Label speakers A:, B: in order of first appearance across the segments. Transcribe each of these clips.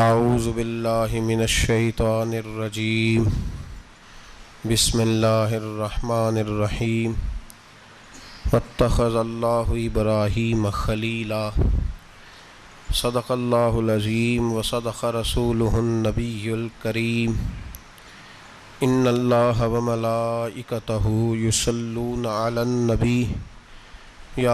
A: اعوذ باللہ من الشیطان الرجیم بسم اللہ الرحمن الرحیم واتخذ اللہ ابراہیم خلیلا صدق اللہ العظیم وصدق رسولہ النبی الکریم ان اللہ وملائکتہ یصلون علی النبی یا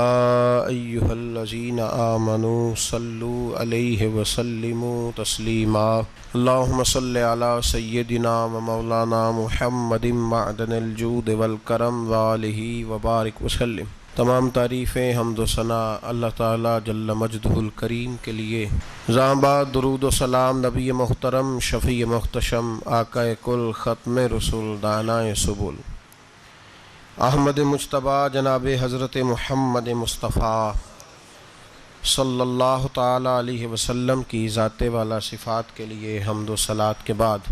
A: ایہا الذین آمنوا صلوا علیہ وسلموا تسلیما اللہم صلی علی سیدنا و مولانا محمد معدن الجود والکرم وآلہ وبارک وسلم۔ تمام تعریفیں حمد و ثنا اللہ تعالیٰ جل مجدہ الکریم کے لیے۔ زاں بعد درود و سلام نبی محترم شفیع محتشم آقا کل ختم رسول دانائے سبل احمد مجتبیٰ جناب حضرت محمد مصطفیٰ صلی اللہ تعالیٰ علیہ وسلم کی ذات والا صفات کے لیے حمد و صلات کے بعد،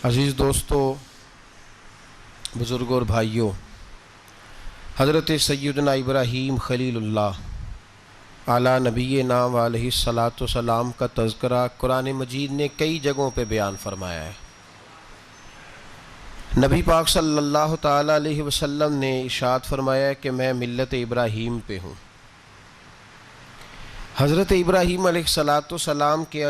A: عزیز دوستو، بزرگوں اور بھائیوں، حضرت سیدنا ابراہیم خلیل اللہ اعلیٰ نبینا علیہ الصلاۃ والسلام کا تذکرہ قرآن مجید نے کئی جگہوں پہ بیان فرمایا ہے۔ نبی پاک صلی اللہ تعالیٰ علیہ وسلم نے ارشاد فرمایا ہے کہ میں ملت ابراہیم پہ ہوں۔ حضرت ابراہیم علیہ الصلاۃ والسلام کے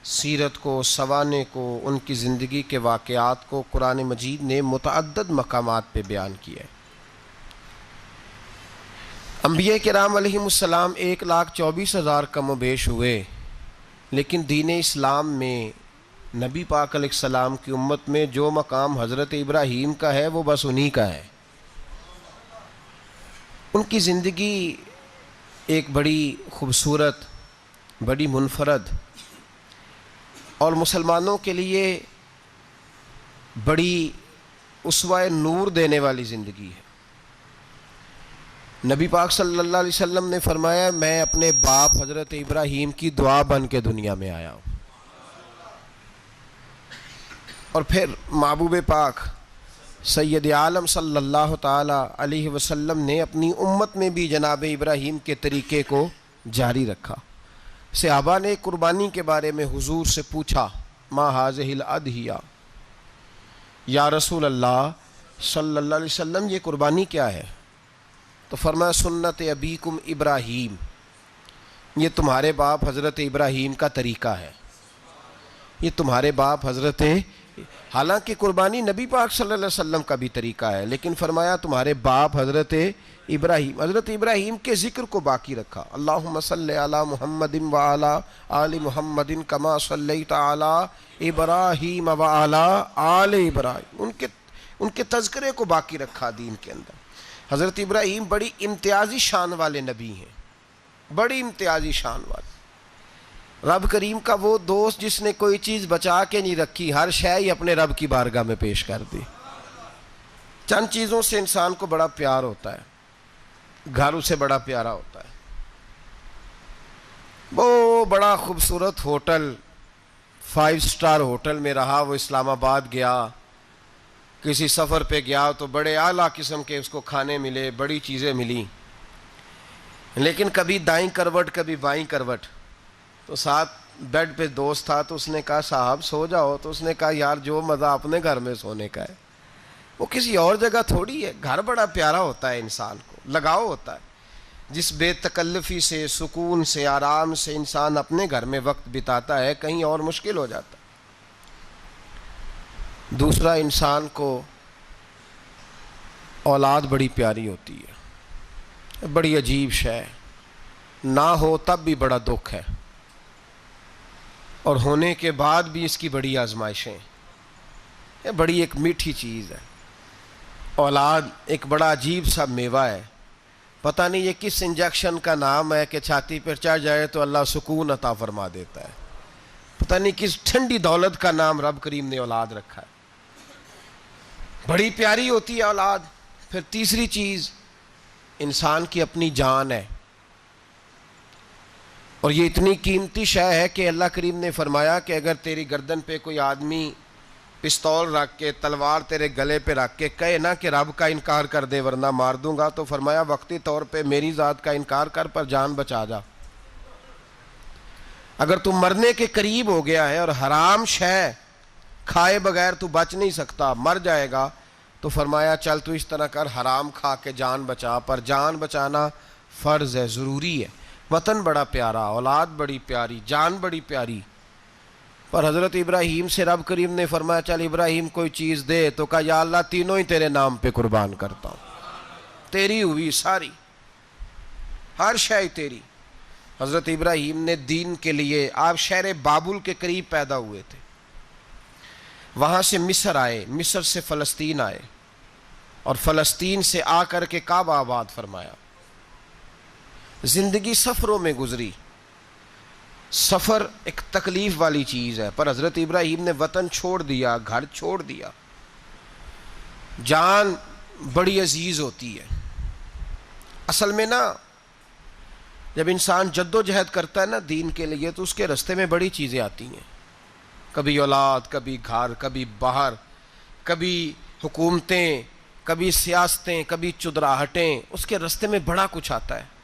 A: سیرت کو، سوانے کو، ان کی زندگی کے واقعات کو قرآن مجید نے متعدد مقامات پہ بیان کیا ہے۔ انبیاء کرام علیہم السلام 1,24,000 کم و بیش ہوئے، لیکن دین اسلام میں نبی پاک علیہ السلام کی امت میں جو مقام حضرت ابراہیم کا ہے وہ بس انہی کا ہے۔ ان کی زندگی ایک بڑی خوبصورت، بڑی منفرد اور مسلمانوں کے لیے بڑی اسوہ نور دینے والی زندگی ہے۔ نبی پاک صلی اللہ علیہ وسلم نے فرمایا، میں اپنے باپ حضرت ابراہیم کی دعا بن کے دنیا میں آیا ہوں۔ اور پھر محبوب پاک سید عالم صلی اللہ تعالیٰ علیہ وسلم نے اپنی امت میں بھی جناب ابراہیم کے طریقے کو جاری رکھا۔ صحابہ نے قربانی کے بارے میں حضور سے پوچھا، ما ہذہ الاضحیہ، یا رسول اللہ صلی اللہ علیہ وسلم یہ قربانی کیا ہے؟ تو فرمایا، سنت ابیکم ابراہیم، یہ تمہارے باپ حضرت ابراہیم کا طریقہ ہے، یہ تمہارے باپ حضرت، حالانکہ قربانی نبی پاک صلی اللہ علیہ وسلم کا بھی طریقہ ہے، لیکن فرمایا تمہارے باپ حضرت ابراہیم کے ذکر کو باقی رکھا۔ اللہم صلی علی محمد وعلی آل محمد کما صلیت علی ابراہیم وعلی آل ابراہیم، ان کے تذکرے کو باقی رکھا دین کے اندر۔ حضرت ابراہیم بڑی امتیازی شان والے نبی ہیں، بڑی امتیازی شان والے۔ رب کریم کا وہ دوست جس نے کوئی چیز بچا کے نہیں رکھی، ہر شے ہی اپنے رب کی بارگاہ میں پیش کر دی۔ چند چیزوں سے انسان کو بڑا پیار ہوتا ہے، گھر اسے بڑا پیارا ہوتا ہے، وہ بڑا خوبصورت ہوٹل، 5 سٹار ہوٹل میں رہا، وہ اسلام آباد گیا، کسی سفر پہ گیا تو بڑے اعلیٰ قسم کے اس کو کھانے ملے، بڑی چیزیں ملیں، لیکن کبھی دائیں کروٹ کبھی بائیں کروٹ، تو ساتھ بیڈ پہ دوست تھا تو اس نے کہا صاحب سو جاؤ، تو اس نے کہا یار جو مزہ اپنے گھر میں سونے کا ہے وہ کسی اور جگہ تھوڑی ہے۔ گھر بڑا پیارا ہوتا ہے، انسان کو لگاؤ ہوتا ہے، جس بے تکلفی سے، سکون سے، آرام سے انسان اپنے گھر میں وقت بتاتا ہے، کہیں اور مشکل ہو جاتا ہے۔ دوسرا، انسان کو اولاد بڑی پیاری ہوتی ہے، بڑی عجیب شے، نہ ہو تب بھی بڑا دکھ ہے، اور ہونے کے بعد بھی اس کی بڑی آزمائشیں، یہ بڑی ایک میٹھی چیز ہے۔ اولاد ایک بڑا عجیب سا میوہ ہے، پتہ نہیں یہ کس انجیکشن کا نام ہے کہ چھاتی پر چڑھ جائے تو اللہ سکون عطا فرما دیتا ہے، پتہ نہیں کس ٹھنڈی دولت کا نام رب کریم نے اولاد رکھا ہے، بڑی پیاری ہوتی ہے اولاد۔ پھر تیسری چیز انسان کی اپنی جان ہے، اور یہ اتنی قیمتی شے ہے کہ اللہ کریم نے فرمایا کہ اگر تیری گردن پہ کوئی آدمی پستول رکھ کے، تلوار تیرے گلے پہ رکھ کے کہے نا کہ رب کا انکار کر دے ورنہ مار دوں گا، تو فرمایا وقتی طور پہ میری ذات کا انکار کر پر جان بچا جا۔ اگر تو مرنے کے قریب ہو گیا ہے اور حرام شے کھائے بغیر تو بچ نہیں سکتا، مر جائے گا، تو فرمایا چل تو اس طرح کر، حرام کھا کے جان بچا، پر جان بچانا فرض ہے، ضروری ہے۔ وطن بڑا پیارا، اولاد بڑی پیاری، جان بڑی پیاری، پر حضرت ابراہیم سے رب کریم نے فرمایا چل ابراہیم کوئی چیز دے، تو کہا یا اللہ تینوں ہی تیرے نام پہ قربان کرتا ہوں، تیری ہوئی ساری، ہر شے تیری۔ حضرت ابراہیم نے دین کے لیے، آپ شہر بابل کے قریب پیدا ہوئے تھے، وہاں سے مصر آئے، مصر سے فلسطین آئے، اور فلسطین سے آ کر کے کعبہ آباد فرمایا۔ زندگی سفروں میں گزری، سفر ایک تکلیف والی چیز ہے، پر حضرت ابراہیم نے وطن چھوڑ دیا، گھر چھوڑ دیا۔ جان بڑی عزیز ہوتی ہے اصل میں نا، جب انسان جد و جہد کرتا ہے نا دین کے لیے، تو اس کے رستے میں بڑی چیزیں آتی ہیں، کبھی اولاد، کبھی گھر، کبھی باہر، کبھی حکومتیں، کبھی سیاستیں، کبھی چدراہٹیں، اس کے رستے میں بڑا کچھ آتا ہے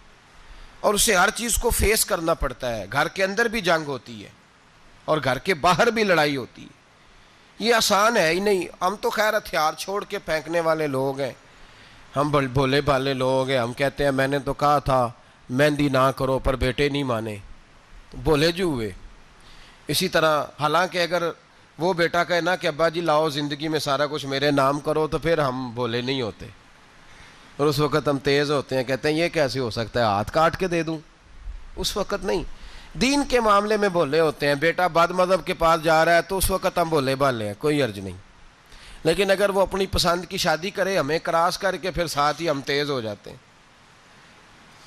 A: اور اسے ہر چیز کو فیس کرنا پڑتا ہے۔ گھر کے اندر بھی جنگ ہوتی ہے اور گھر کے باہر بھی لڑائی ہوتی ہے، یہ آسان ہے ہی نہیں۔ ہم تو خیر ہتھیار چھوڑ کے پھینکنے والے لوگ ہیں، ہم بھولے بھالے لوگ ہیں، ہم کہتے ہیں میں نے تو کہا تھا مہندی نہ کرو، پر بیٹے نہیں مانے، بھولے جو ہوئے۔ اسی طرح حالانکہ اگر وہ بیٹا کہے نا کہ ابا جی لاؤ زندگی میں سارا کچھ میرے نام کرو، تو پھر ہم بھولے نہیں ہوتے، اور اس وقت ہم تیز ہوتے ہیں، کہتے ہیں یہ کیسے ہو سکتا ہے، ہاتھ کاٹ کے دے دوں۔ اس وقت نہیں، دین کے معاملے میں بھولے ہوتے ہیں۔ بیٹا بد مذہب کے پاس جا رہا ہے تو اس وقت ہم بھولے بھالے ہیں، کوئی عرض نہیں، لیکن اگر وہ اپنی پسند کی شادی کرے ہمیں کراس کر کے، پھر ساتھ ہی ہم تیز ہو جاتے ہیں۔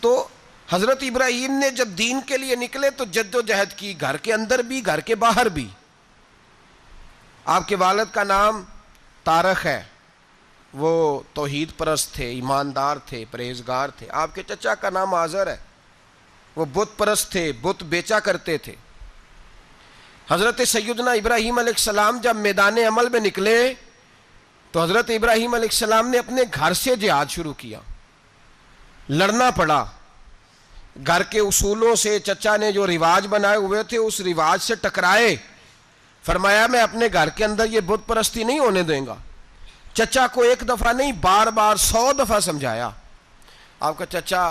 A: تو حضرت ابراہیم نے جب دین کے لیے نکلے تو جد و جہد کی، گھر کے اندر بھی گھر کے باہر بھی۔ آپ کے والد کا نام طارق ہے، وہ توحید پرست تھے، ایماندار تھے، پرہیزگار تھے۔ آپ کے چچا کا نام آزر ہے، وہ بت پرست تھے، بت بیچا کرتے تھے۔ حضرت سیدنا ابراہیم علیہ السلام جب میدان عمل میں نکلے تو حضرت ابراہیم علیہ السلام نے اپنے گھر سے جہاد شروع کیا، لڑنا پڑا۔ گھر کے اصولوں سے چچا نے جو رواج بنائے ہوئے تھے اس رواج سے ٹکرائے، فرمایا میں اپنے گھر کے اندر یہ بت پرستی نہیں ہونے دیں گا۔ چچا کو ایک دفعہ نہیں بار بار 100 دفعہ سمجھایا۔ آپ کا چچا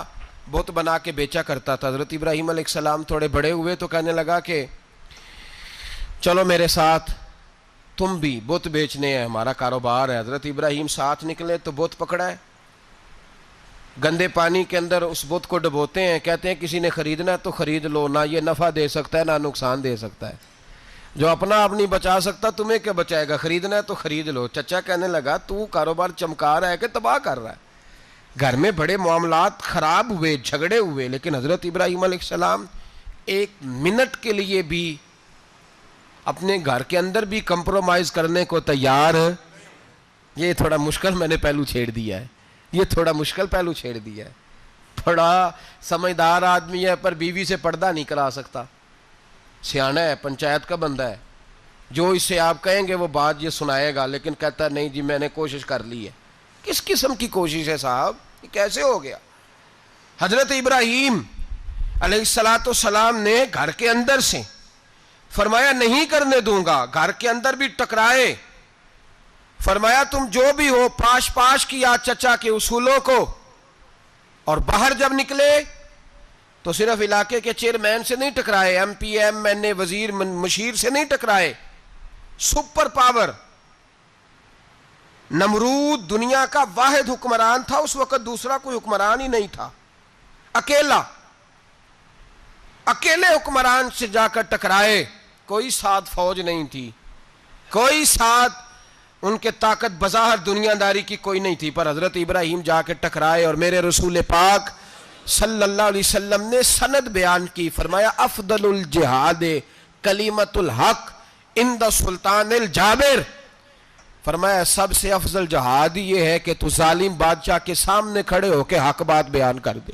A: بت بنا کے بیچا کرتا تھا۔ حضرت ابراہیم علیہ السلام تھوڑے بڑے ہوئے تو کہنے لگا کہ چلو میرے ساتھ، تم بھی بت بیچنے ہیں، ہمارا کاروبار ہے۔ حضرت ابراہیم ساتھ نکلے تو بت پکڑا ہے، گندے پانی کے اندر اس بت کو ڈبوتے ہیں، کہتے ہیں کسی نے خریدنا ہے تو خرید لو، نہ یہ نفع دے سکتا ہے نہ نقصان دے سکتا ہے، جو اپنا آپ نہیں بچا سکتا تمہیں کیا بچائے گا، خریدنا ہے تو خرید لو۔ چچا کہنے لگا تو کاروبار چمکا رہا ہے کہ تباہ کر رہا ہے۔ گھر میں بڑے معاملات خراب ہوئے، جھگڑے ہوئے، لیکن حضرت ابراہیم علیہ السلام ایک منٹ کے لیے بھی اپنے گھر کے اندر بھی کمپرومائز کرنے کو تیار۔ یہ تھوڑا مشکل میں نے پہلو چھیڑ دیا ہے، یہ تھوڑا مشکل پہلو چھیڑ دیا ہے۔ بڑا سمجھدار آدمی ہے پر بیوی سے پردہ نہیں کرا سکتا، سیانا ہے، پنچایت کا بندہ ہے، جو اس سے آپ کہیں گے وہ بات یہ سنائے گا، لیکن کہتا ہے نہیں جی میں نے کوشش کر لی ہے۔ کس قسم کی کوشش ہے صاحب، یہ کیسے ہو گیا؟ حضرت ابراہیم علیہ السلام نے گھر کے اندر سے فرمایا نہیں کرنے دوں گا، گھر کے اندر بھی ٹکرائے، فرمایا تم جو بھی ہو پاش پاش کیا چچا کے اصولوں کو، اور باہر جب نکلے تو صرف علاقے کے چیئرمین سے نہیں ٹکرائے، ایم پی ایم این اے وزیر مشیر سے نہیں ٹکرائے، سپر پاور نمرود دنیا کا واحد حکمران تھا اس وقت، دوسرا کوئی حکمران ہی نہیں تھا، اکیلے حکمران سے جا کر ٹکرائے، کوئی ساتھ فوج نہیں تھی، کوئی ساتھ ان کے طاقت بظاہر دنیا داری کی کوئی نہیں تھی، پر حضرت ابراہیم جا کے ٹکرائے، اور میرے رسول پاک صلی اللہ علیہ وسلم نے سند بیان کی، فرمایا افضل الجہاد کلمۃ الحق عند سلطان الجابر، فرمایا سب سے افضل جہاد یہ ہے کہ تو ظالم بادشاہ کے سامنے کھڑے ہو کے حق بات بیان کر دے،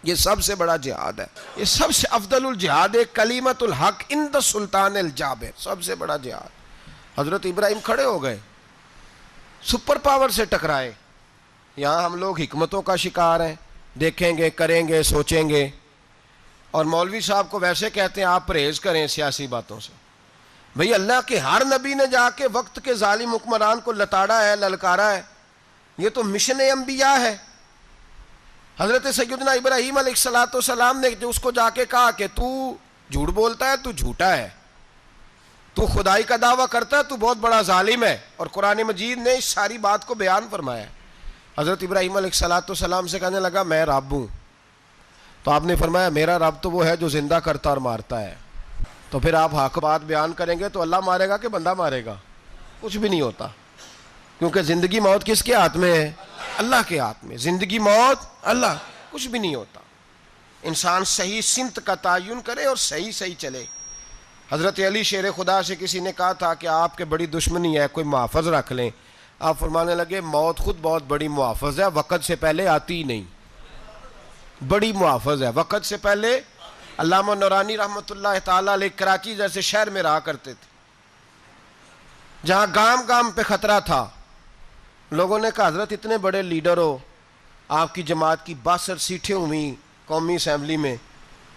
A: یہ سب سے بڑا جہاد ہے، یہ سب سے افضل الجہاد کلمۃ الحق عند سلطان الجابر، سب سے بڑا جہاد۔ حضرت ابراہیم کھڑے ہو گئے، سپر پاور سے ٹکرائے۔ یہاں ہم لوگ حکمتوں کا شکار ہیں، دیکھیں گے، کریں گے، سوچیں گے، اور مولوی صاحب کو ویسے کہتے ہیں آپ پرہیز کریں سیاسی باتوں سے. بھئی اللہ کے ہر نبی نے جا کے وقت کے ظالم حکمران کو لتاڑا ہے, للکارا ہے. یہ تو مشن انبیاء ہے. حضرت سیدنا ابراہیم علیہ السلام نے جو اس کو جا کے کہا کہ تو جھوٹ بولتا ہے, تو جھوٹا ہے, تو خدائی کا دعویٰ کرتا ہے, تو بہت بڑا ظالم ہے. اور قرآن مجید نے اس ساری بات کو بیان فرمایا ہے. حضرت ابراہیم علیہ السلام سے کہنے لگا میں رب ہوں. تو آپ نے فرمایا میرا رب تو وہ ہے جو زندہ کرتا اور مارتا ہے. تو پھر آپ حق بات بیان کریں گے تو اللہ مارے گا کہ بندہ مارے گا؟ کچھ بھی نہیں ہوتا, کیونکہ زندگی موت کس کے ہاتھ میں ہے؟ اللہ کے ہاتھ میں. زندگی موت اللہ, کچھ بھی نہیں ہوتا. انسان صحیح سمت کا تعین کرے اور صحیح چلے. حضرت علی شیر خدا سے کسی نے کہا تھا کہ آپ کے بڑی دشمنی ہے, کوئی محافظ رکھ لیں. آپ فرمانے لگے موت خود بہت بڑی محافظ ہے, وقت سے پہلے آتی ہی نہیں. بڑی محافظ ہے, وقت سے پہلے. علامہ نورانی رحمۃ اللہ تعالیٰ علیہ کراچی جیسے شہر میں رہا کرتے تھے, جہاں گام گام پہ خطرہ تھا. لوگوں نے کہا حضرت اتنے بڑے لیڈر ہو, آپ کی جماعت کی 62 سیٹیں ہوئیں قومی اسمبلی میں,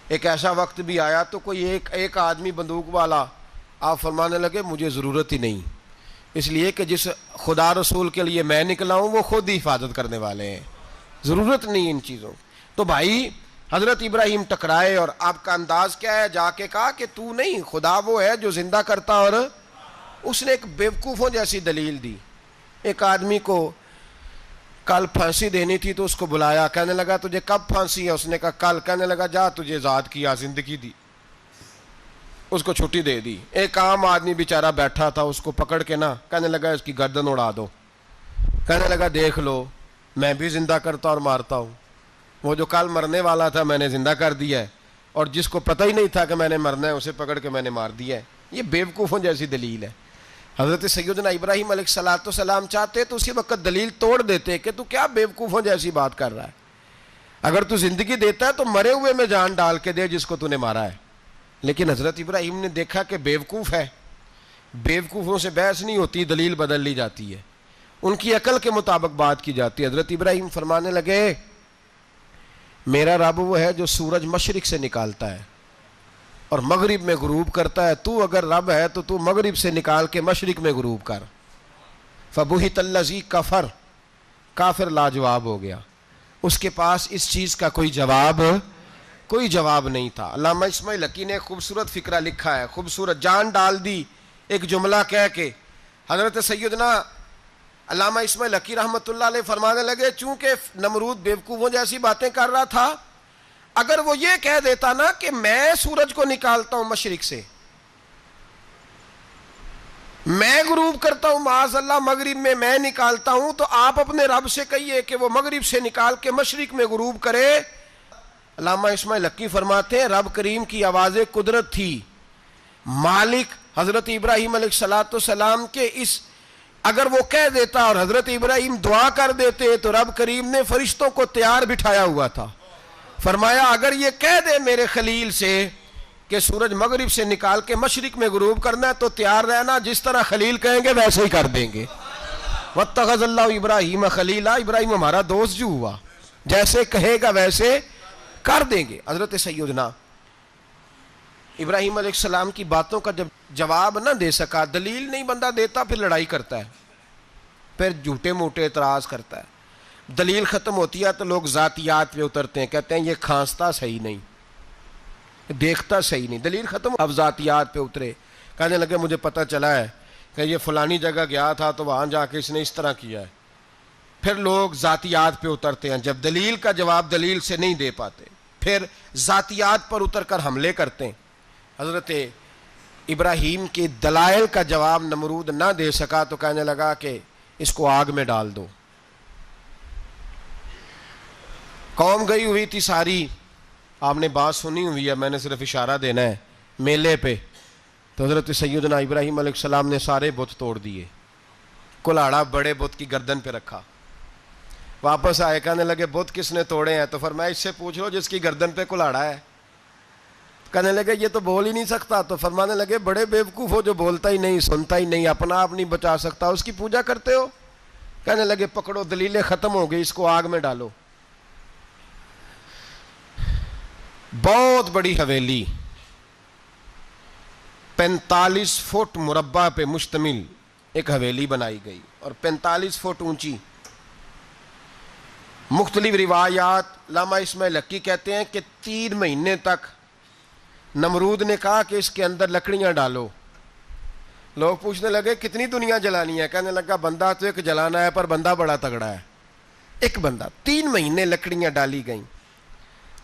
A: ایک ایسا وقت بھی آیا تو کوئی ایک آدمی بندوق والا. آپ فرمانے لگے مجھے ضرورت ہی نہیں, اس لیے کہ جس خدا رسول کے لیے میں نکلا ہوں وہ خود ہی حفاظت کرنے والے ہیں, ضرورت نہیں ان چیزوں. تو بھائی حضرت ابراہیم ٹکرائے, اور آپ کا انداز کیا ہے؟ جا کے کہا کہ تو نہیں, خدا وہ ہے جو زندہ کرتا. اور اس نے ایک بیوقوفوں جیسی دلیل دی. ایک آدمی کو کل پھانسی دینی تھی تو اس کو بلایا, کہنے لگا تجھے کب پھانسی ہے؟ اس نے کہا کل. کہنے لگا جا تجھے آزاد کیا, زندگی دی, اس کو چھٹی دے دی. ایک عام آدمی بیچارہ بیٹھا تھا, اس کو پکڑ کے نا کہنے لگا اس کی گردن اڑا دو. کہنے لگا دیکھ لو میں بھی زندہ کرتا اور مارتا ہوں. وہ جو کل مرنے والا تھا میں نے زندہ کر دیا ہے, اور جس کو پتہ ہی نہیں تھا کہ میں نے مرنا ہے اسے پکڑ کے میں نے مار دیا ہے. یہ بیوقوفوں جیسی دلیل ہے. حضرت سیدنا ابراہیم علیہ السلام چاہتے تو اسی وقت دلیل توڑ دیتے کہ تو کیا بیوقوفوں جیسی بات کر رہا ہے. اگر تو زندگی دیتا ہے تو مرے ہوئے میں جان ڈال کے دے جس کو تو نے مارا ہے. لیکن حضرت ابراہیم نے دیکھا کہ بیوقوف ہے, بیوقوفوں سے بحث نہیں ہوتی, دلیل بدل لی جاتی ہے, ان کی عقل کے مطابق بات کی جاتی ہے. حضرت ابراہیم فرمانے لگے میرا رب وہ ہے جو سورج مشرق سے نکالتا ہے اور مغرب میں غروب کرتا ہے. تو اگر رب ہے تو تو مغرب سے نکال کے مشرق میں غروب کر. فبہت الذی کفر, کافر لاجواب ہو گیا, اس کے پاس اس چیز کا کوئی جواب نہیں تھا. علامہ اسماعیل حقی نے خوبصورت فقرہ لکھا ہے, خوبصورت, جان ڈال دی ایک جملہ کہہ کے. حضرت سیدنا علامہ اسماعیل حقی رحمۃ اللہ علیہ فرمانے لگے چونکہ نمرود بیوقوفوں جیسی باتیں کر رہا تھا, اگر وہ یہ کہہ دیتا نا کہ میں سورج کو نکالتا ہوں مشرق سے, میں غروب کرتا ہوں معاذ اللہ مغرب میں نکالتا ہوں, تو آپ اپنے رب سے کہیے کہ وہ مغرب سے نکال کے مشرق میں غروب کرے. علامہ اسماعیل حقی فرماتے ہیں رب کریم کی آواز قدرت تھی, مالک حضرت ابراہیم علیہ السلام کے اس, اگر وہ کہہ دیتا اور حضرت ابراہیم دعا کر دیتے تو رب کریم نے فرشتوں کو تیار بٹھایا ہوا تھا. فرمایا اگر یہ کہہ دے میرے خلیل سے کہ سورج مغرب سے نکال کے مشرق میں غروب کرنا ہے تو تیار رہنا, جس طرح خلیل کہیں گے ویسے ہی کر دیں گے. واتخذ اللہ ابراہیم خلیلا, ابراہیم ہمارا دوست جو ہوا, جیسے کہے گا ویسے کر دیں گے. حضرت سیدنا ابراہیم علیہ السلام کی باتوں کا جب جواب نہ دے سکا, دلیل نہیں بندہ دیتا, پھر لڑائی کرتا ہے, پھر جھوٹے موٹے اعتراض کرتا ہے. دلیل ختم ہوتی ہے تو لوگ ذاتیات پہ اترتے ہیں, کہتے ہیں یہ کھانستا صحیح نہیں, دیکھتا صحیح نہیں. دلیل ختم, اب ذاتیات پہ اترے, کہنے لگے مجھے پتہ چلا ہے کہ یہ فلانی جگہ گیا تھا تو وہاں جا کے اس نے اس طرح کیا ہے. پھر لوگ ذاتیات پہ اترتے ہیں, جب دلیل کا جواب دلیل سے نہیں دے پاتے پھر ذاتیات پر اتر کر حملے کرتے ہیں. حضرت ابراہیم کے دلائل کا جواب نمرود نہ دے سکا تو کہنے لگا کہ اس کو آگ میں ڈال دو. قوم گئی ہوئی تھی ساری, آپ نے بات سنی ہوئی ہے, میں نے صرف اشارہ دینا ہے, میلے پہ. تو حضرت سیدنا ابراہیم علیہ السلام نے سارے بت توڑ دیے, کلاڑا بڑے بت کی گردن پہ رکھا. واپس آئے, کہنے لگے بت کس نے توڑے ہیں؟ تو فرمایا اس سے پوچھ لو جس کی گردن پہ کلاڑا ہے. کہنے لگے یہ تو بول ہی نہیں سکتا. تو فرمانے لگے بڑے بیوقوف ہو, جو بولتا ہی نہیں, سنتا ہی نہیں, اپنا آپ نہیں بچا سکتا, اس کی پوجا کرتے ہو. کہنے لگے پکڑو, دلیلیں ختم ہو گئی, اس کو آگ میں ڈالو. بہت بڑی حویلی 45 فٹ مربع پہ مشتمل ایک حویلی بنائی گئی اور 45 فٹ اونچی. مختلف روایات علامہ اسماعیل حقی کہتے ہیں کہ 3 مہینے تک نمرود نے کہا کہ اس کے اندر لکڑیاں ڈالو. لوگ پوچھنے لگے کتنی دنیا جلانی ہے؟ کہنے لگا بندہ تو ایک جلانا ہے پر بندہ بڑا تگڑا ہے. ایک بندہ. 3 مہینے لکڑیاں ڈالی گئیں.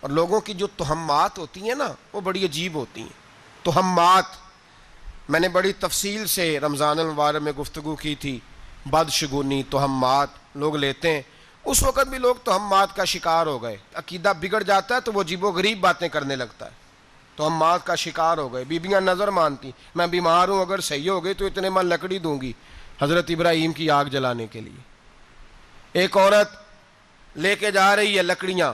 A: اور لوگوں کی جو تہمات ہوتی ہیں نا وہ بڑی عجیب ہوتی ہیں. تہمات میں نے بڑی تفصیل سے رمضان المبارک میں گفتگو کی تھی. بدشگونی تہمات لوگ لیتے ہیں. اس وقت بھی لوگ تہمات کا شکار ہو گئے. عقیدہ بگڑ جاتا ہے تو وہ عجیب و غریب باتیں کرنے لگتا ہے. تہمات کا شکار ہو گئے. بیبیاں نظر مانتی میں بیمار ہوں اگر صحیح ہو گئی تو اتنے من لکڑی دوں گی حضرت ابراہیم کی آگ جلانے کے لیے. ایک عورت لے کے جا رہی ہے لکڑیاں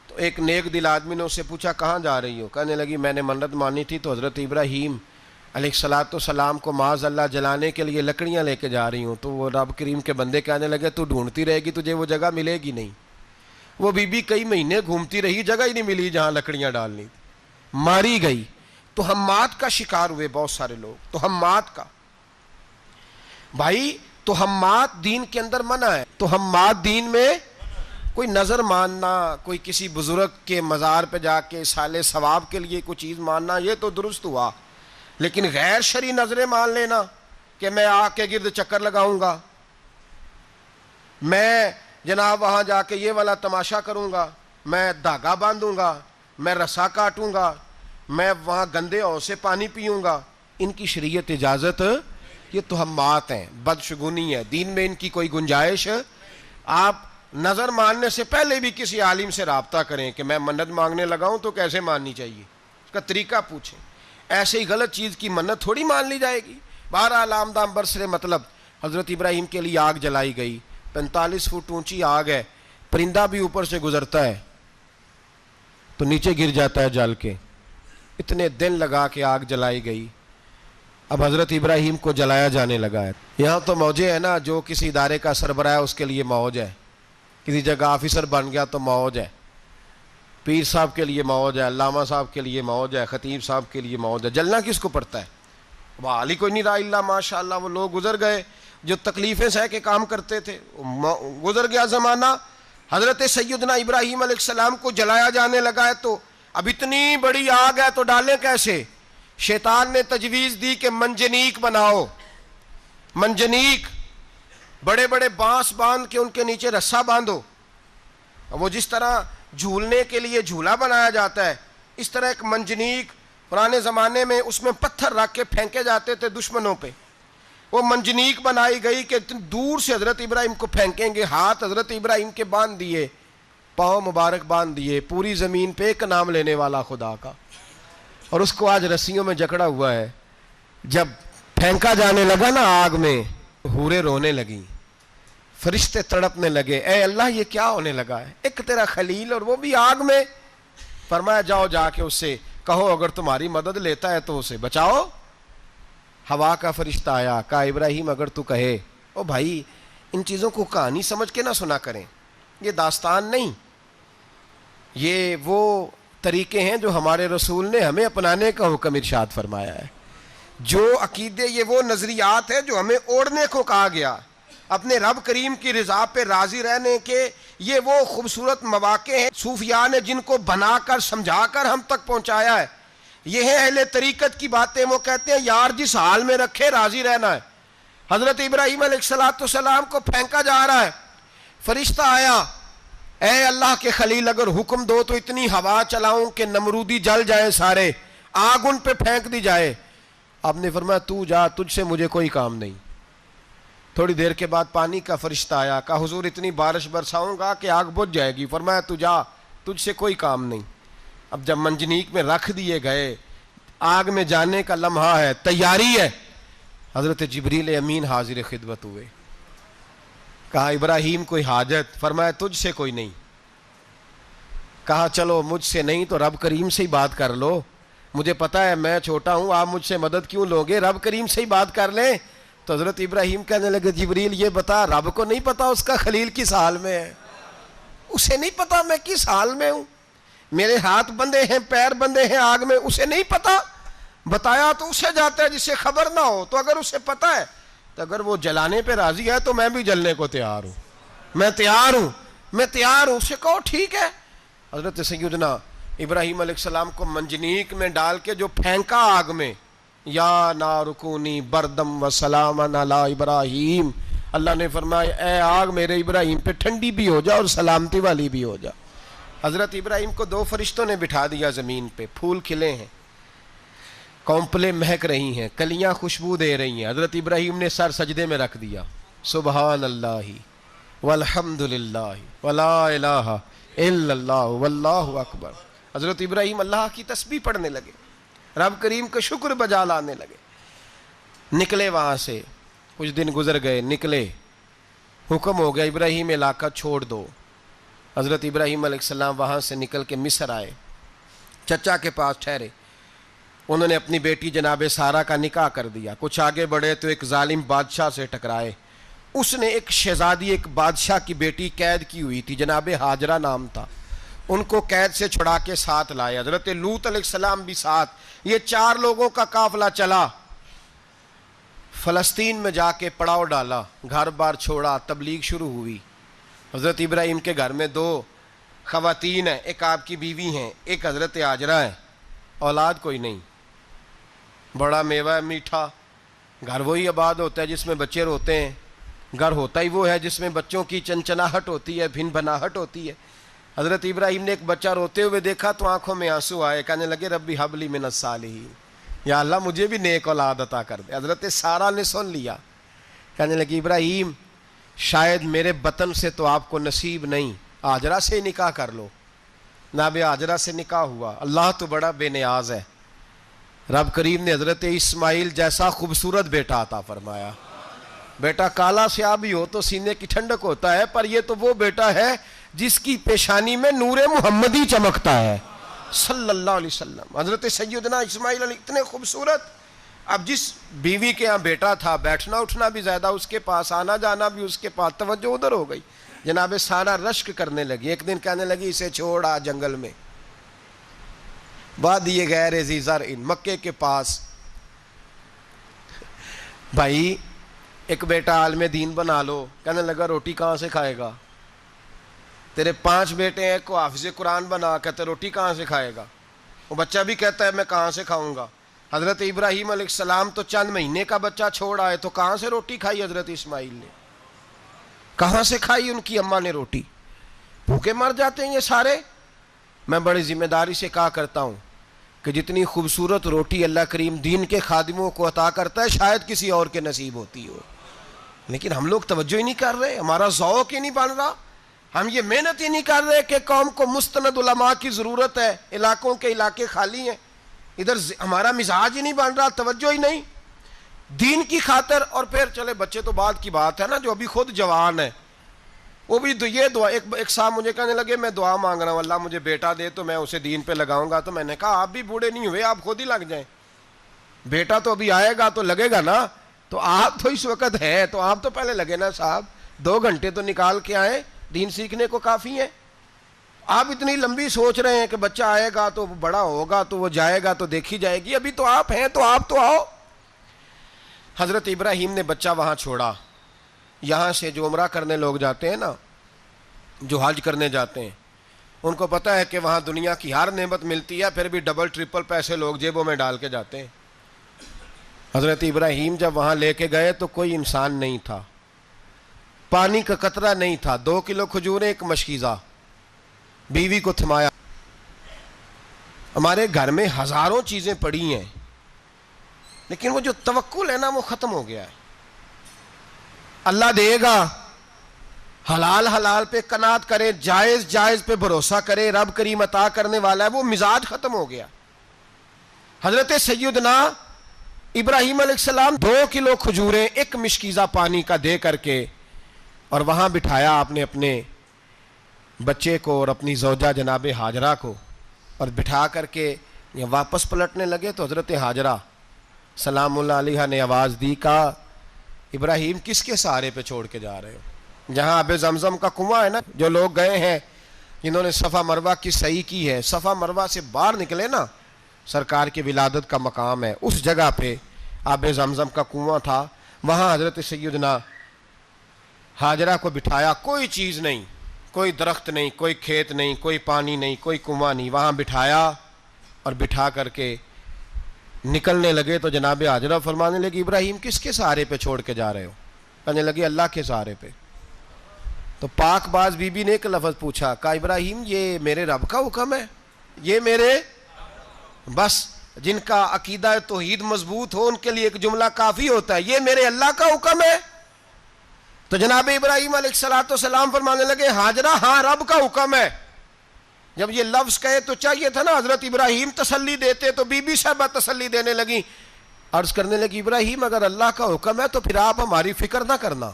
A: تو ایک نیک دل آدمی نے اس سے پوچھا کہاں جا رہی ہو؟ کہنے لگی میں نے منت مانی تھی تو حضرت ابراہیم علیہ الصلوۃ والسلام کو معاذ اللہ جلانے کے لیے لکڑیاں لے کے جا رہی ہوں. تو وہ رب کریم کے بندے کہنے لگے تو ڈھونڈتی رہے گی تجھے وہ جگہ ملے گی نہیں. وہ بی بی کئی مہینے گھومتی رہی جگہ ہی نہیں ملی جہاں لکڑیاں ڈالنی تھی. ماری گئی. تہمات کا شکار ہوئے بہت سارے لوگ. تہمات کا بھائی تہمات دین کے اندر منع ہے. تہمات دین میں کوئی نظر ماننا کوئی کسی بزرگ کے مزار پہ جا کے سالے ثواب کے لیے کوئی چیز ماننا یہ تو درست ہوا. لیکن غیر شرعی نظریں مان لینا کہ میں آگ کے گرد چکر لگاؤں گا, میں جناب وہاں جا کے یہ والا تماشا کروں گا, میں دھاگا باندھوں گا, میں رسا کاٹوں گا, میں وہاں گندے اور سے پانی پیوں گا, ان کی شریعت اجازت یہ تہمات ہیں, بدشگونی ہے. دین میں ان کی کوئی گنجائش. آپ نظر ماننے سے پہلے بھی کسی عالم سے رابطہ کریں کہ میں منت مانگنے لگا ہوں تو کیسے ماننی چاہیے, اس کا طریقہ پوچھیں. ایسے ہی غلط چیز کی منت تھوڑی مان لی جائے گی. بہرحال آمدام برسر مطلب حضرت ابراہیم کے لیے آگ جلائی گئی. 45 فٹ اونچی آگ ہے. پرندہ بھی اوپر سے گزرتا ہے تو نیچے گر جاتا ہے جل کے. اتنے دن لگا کے آگ جلائی گئی. اب حضرت ابراہیم کو جلایا جانے لگا ہے. یہاں تو موجیں ہیں نا, جو کسی ادارے کا سربراہ ہے اس کے لیے موج ہے, کسی جگہ آفیسر بن گیا تو موج ہے, پیر صاحب کے لیے موج ہے, علامہ صاحب کے لیے موج ہے, خطیب صاحب کے لیے موج ہے. جلنا کس کو پڑتا ہے؟ بحالی کوئی نہیں رہا اللہ ماشاء اللہ. وہ لوگ گزر گئے جو تکلیفیں سہ کے کام کرتے تھے, گزر گیا زمانہ. حضرت سیدنا ابراہیم علیہ السلام کو جلایا جانے لگا ہے تو اب اتنی بڑی آگ ہے تو ڈالیں کیسے؟ شیطان نے تجویز دی کہ منجنیق بناؤ. منجنیق بڑے بڑے بانس باندھ کے ان کے نیچے رسا باندھو. وہ جس طرح جھولنے کے لیے جھولا بنایا جاتا ہے اس طرح ایک منجنیق پرانے زمانے میں اس میں پتھر رکھ کے پھینکے جاتے تھے دشمنوں پہ. وہ منجنیق بنائی گئی کہ دور سے حضرت ابراہیم کو پھینکیں گے. ہاتھ حضرت ابراہیم کے باندھ دیے, پاؤں مبارک باندھ دیے. پوری زمین پہ ایک نام لینے والا خدا کا, اور اس کو آج رسیوں میں جکڑا ہوا ہے. جب پھینکا جانے لگا نا آگ میں, حوریں رونے لگیں, فرشتے تڑپنے لگے, اے اللہ یہ کیا ہونے لگا ہے؟ ایک تیرا خلیل اور وہ بھی آگ میں. فرمایا جاؤ جا کے اس سے کہو اگر تمہاری مدد لیتا ہے تو اسے بچاؤ. ہوا کا فرشتہ آیا, کہا ابراہیم اگر تو کہے. او بھائی ان چیزوں کو کہانی سمجھ کے نہ سنا کریں, یہ داستان نہیں, یہ وہ طریقے ہیں جو ہمارے رسول نے ہمیں اپنانے کا حکم ارشاد فرمایا ہے. جو عقیدے یہ وہ نظریات ہیں جو ہمیں اوڑھنے کو کہا گیا. اپنے رب کریم کی رضا پہ راضی رہنے کے یہ وہ خوبصورت مواقع ہیں صوفیاء نے جن کو بنا کر سمجھا کر ہم تک پہنچایا ہے. یہ ہے اہل طریقت کی باتیں. وہ کہتے ہیں یار جس حال میں رکھے راضی رہنا ہے. حضرت ابراہیم علیہ السلام کو پھینکا جا رہا ہے, فرشتہ آیا, اے اللہ کے خلیل اگر حکم دو تو اتنی ہوا چلاؤں کہ نمرودی جل جائیں سارے, آگ ان پہ پھینک دی جائے. آپ نے فرمایا تو جا, تجھ سے مجھے کوئی کام نہیں. تھوڑی دیر کے بعد پانی کا فرشتہ آیا, کہا حضور اتنی بارش برساؤں گا کہ آگ بجھ جائے گی. فرمایا تو جا, تجھ سے کوئی کام نہیں. اب جب منجنیق میں رکھ دیے گئے, آگ میں جانے کا لمحہ ہے, تیاری ہے, حضرت جبریل امین حاضر خدمت ہوئے. کہا ابراہیم کوئی حاجت؟ فرمایا تجھ سے کوئی نہیں. کہا چلو مجھ سے نہیں تو رب کریم سے ہی بات کر لو, مجھے پتا ہے میں چھوٹا ہوں, آپ مجھ سے مدد کیوں لو گے, رب کریم سے ہی بات کر لیں. تو حضرت ابراہیم کہنے لگے جبریل یہ بتا, رب کو نہیں پتا اس کا خلیل کس حال میں ہے, اسے نہیں پتا میں کس حال میں ہوں. میرے ہاتھ بندھے ہیں، پیر بندھے ہیں آگ میں، اسے نہیں پتا؟ بتایا تو اسے جاتا ہے جسے خبر نہ ہو، تو اگر اسے پتا ہے تو اگر وہ جلانے پہ راضی ہے تو میں بھی جلنے کو تیار ہوں، میں تیار ہوں، اسے کہو ٹھیک ہے۔ حضرت سیدنا ابراہیم علیہ السلام کو منجنیق میں ڈال کے جو پھینکا آگ میں، یا نار کونی بردم و سلاما علی ابراہیم، اللہ نے فرمایا اے آگ میرے ابراہیم پہ ٹھنڈی بھی ہو جا اور سلامتی والی بھی ہو جا۔ حضرت ابراہیم کو 2 فرشتوں نے بٹھا دیا زمین پہ، پھول کھلے ہیں، کونپلیں مہک رہی ہیں، کلیاں خوشبو دے رہی ہیں۔ حضرت ابراہیم نے سر سجدے میں رکھ دیا، سبحان اللہ والحمد للہ ولا الہ الا اللہ واللہ اکبر۔ حضرت ابراہیم اللہ کی تسبیح پڑھنے لگے، رب کریم کا شکر بجا لانے لگے۔ نکلے وہاں سے، کچھ دن گزر گئے، نکلے، حکم ہو گیا ابراہیم علاقہ چھوڑ دو۔ حضرت ابراہیم علیہ السلام وہاں سے نکل کے مصر آئے، چچا کے پاس ٹھہرے۔ انہوں نے اپنی بیٹی جناب سارہ کا نکاح کر دیا۔ کچھ آگے بڑھے تو ایک ظالم بادشاہ سے ٹکرائے، اس نے ایک شہزادی، ایک بادشاہ کی بیٹی قید کی ہوئی تھی، جناب ہاجرہ نام تھا، ان کو قید سے چھڑا کے ساتھ لائے۔ حضرت لوط علیہ السلام بھی ساتھ، یہ 4 لوگوں کا قافلہ چلا، فلسطین میں جا کے پڑاؤ ڈالا، گھر بار چھوڑا، تبلیغ شروع ہوئی۔ حضرت ابراہیم کے گھر میں 2 خواتین ہیں، ایک آپ کی بیوی ہیں، ایک حضرت ہاجرہ ہے، اولاد کوئی نہیں، بڑا میوہ ہے میٹھا، گھر وہی آباد ہوتا ہے جس میں بچے روتے ہیں، گھر ہوتا ہی وہ ہے جس میں بچوں کی چنچناہٹ ہوتی ہے، بھن بھناہٹ ہوتی ہے۔ حضرت ابراہیم نے ایک بچہ روتے ہوئے دیکھا تو آنکھوں میں آنسو آئے، کہنے لگے ربی حب لی من الصالحین، یا اللہ مجھے بھی نیک اولاد عطا کر دے۔ حضرت سارہ نے سن لیا، کہنے لگی ابراہیم شاید میرے بطن سے تو آپ کو نصیب نہیں، ہاجرہ سے نکاح کر لو۔ جناب ہاجرہ سے نکاح ہوا۔ اللہ تو بڑا بے نیاز ہے، رب کریم نے حضرت اسماعیل جیسا خوبصورت بیٹا عطا فرمایا۔ بیٹا کالا سیاہ بھی ہو تو سینے کی ٹھنڈک ہوتا ہے، پر یہ تو وہ بیٹا ہے جس کی پیشانی میں نور محمدی چمکتا ہے صلی اللہ علیہ وسلم۔ حضرت سیدنا اسماعیل علیہ اتنے خوبصورت، اب جس بیوی کے ہاں بیٹا تھا، بیٹھنا اٹھنا بھی زیادہ اس کے پاس، آنا جانا بھی اس کے پاس، توجہ ادھر ہو گئی۔ جناب سارہ رشک کرنے لگی، ایک دن کہنے لگی اسے چھوڑ آ جنگل میں، وادی غیر ذی زرع، مکے کے پاس۔ بھائی ایک بیٹا عالم دین بنا لو، کہنے لگا روٹی کہاں سے کھائے گا؟ تیرے 5 بیٹے ہیں، کو حافظ قرآن بنا، کہتے روٹی کہاں سے کھائے گا؟ وہ بچہ بھی کہتا ہے میں کہاں سے کھاؤں گا؟ حضرت ابراہیم علیہ السلام تو چند مہینے کا بچہ چھوڑ آئے، تو کہاں سے روٹی کھائی حضرت اسماعیل نے؟ کہاں سے کھائی ان کی اماں نے روٹی؟ بھوکے مر جاتے ہیں یہ سارے۔ میں بڑی ذمہ داری سے کہا کرتا ہوں کہ جتنی خوبصورت روٹی اللہ کریم دین کے خادموں کو عطا کرتا ہے شاید کسی اور کے نصیب ہوتی ہو، لیکن ہم لوگ توجہ ہی نہیں کر رہے، ہمارا ذوق ہی نہیں بن رہا، ہم یہ محنت ہی نہیں کر رہے کہ قوم کو مستند علماء کی ضرورت ہے، علاقوں کے علاقے خالی ہیں، ادھر ہمارا مزاج ہی نہیں بن رہا، توجہ ہی نہیں دین کی خاطر۔ اور پھر چلے بچے تو بعد کی بات ہے نا، جو ابھی خود جوان ہے وہ بھی یہ دعا، ایک صاحب مجھے کہنے لگے میں دعا مانگ رہا ہوں اللہ مجھے بیٹا دے تو میں اسے دین پہ لگاؤں گا، تو میں نے کہا آپ بھی بوڑھے نہیں ہوئے، آپ خود ہی لگ جائیں، بیٹا تو ابھی آئے گا تو لگے گا نا، تو آپ تو اس وقت ہے تو آپ تو پہلے لگے نا صاحب، 2 گھنٹے تو نکال کے آئیں، دین سیکھنے کو کافی ہے۔ آپ اتنی لمبی سوچ رہے ہیں کہ بچہ آئے گا تو بڑا ہوگا تو وہ جائے گا تو دیکھی جائے گی، ابھی تو آپ ہیں تو آپ تو آؤ۔ حضرت ابراہیم نے بچہ وہاں چھوڑا۔ یہاں سے جو عمرہ کرنے لوگ جاتے ہیں نا، جو حج کرنے جاتے ہیں، ان کو پتہ ہے کہ وہاں دنیا کی ہر نعمت ملتی ہے، پھر بھی ڈبل ٹرپل پیسے لوگ جیبوں میں ڈال کے جاتے ہیں۔ حضرت ابراہیم جب وہاں لے کے گئے تو کوئی انسان نہیں تھا، پانی کا قطرہ نہیں تھا، 2 کلو کھجوریں، ایک مشکیزہ، بیوی کو تھمایا۔ ہمارے گھر میں ہزاروں چیزیں پڑی ہیں، لیکن وہ جو توکل ہے نا وہ ختم ہو گیا ہے۔ اللہ دے گا، حلال پہ قناعت کرے، جائز پہ بھروسہ کرے، رب کریم عطا کرنے والا ہے، وہ مزاج ختم ہو گیا۔ حضرت سیدنا ابراہیم علیہ السلام 2 کلو کھجوریں، ایک مشکیزہ پانی کا دے کر کے، اور وہاں بٹھایا آپ نے اپنے بچے کو اور اپنی زوجہ جناب ہاجرہ کو، اور بٹھا کر کے واپس پلٹنے لگے تو حضرت ہاجرہ سلام اللہ علیہ نے آواز دی، کہا ابراہیم کس کے سہارے پہ چھوڑ کے جا رہے ہو؟ جہاں آب زمزم کا کنواں ہے نا، جو لوگ گئے ہیں جنہوں نے صفا مروہ کی صحیح کی ہے، صفا مروہ سے باہر نکلے نا، سرکار کی ولادت کا مقام ہے، اس جگہ پہ آب زمزم کا کنواں تھا، وہاں حضرت سیدنا ہاجرہ کو بٹھایا، کوئی چیز نہیں، کوئی درخت نہیں، کوئی کھیت نہیں، کوئی پانی نہیں، کوئی کنواں نہیں، وہاں بٹھایا اور بٹھا کر کے نکلنے لگے تو جناب ہاجرہ فرمانے لگی ابراہیم کس کے سہارے پہ چھوڑ کے جا رہے ہو؟ کہنے لگے اللہ کے سہارے پہ۔ تو پاک باز بی بی نے ایک لفظ پوچھا، کہا ابراہیم یہ میرے رب کا حکم ہے، یہ میرے، بس جن کا عقیدہ توحید مضبوط ہو ان کے لیے ایک جملہ کافی ہوتا ہے، یہ میرے اللہ کا حکم ہے۔ تو جناب ابراہیم علیہ السلام فرمانے لگے ہاجرہ ہاں رب کا حکم ہے۔ جب یہ لفظ کہے تو چاہیے تھا نا حضرت ابراہیم تسلی دیتے، تو بی بی صاحبہ تسلی دینے لگی، عرض کرنے لگی ابراہیم اگر اللہ کا حکم ہے تو پھر آپ ہماری فکر نہ کرنا،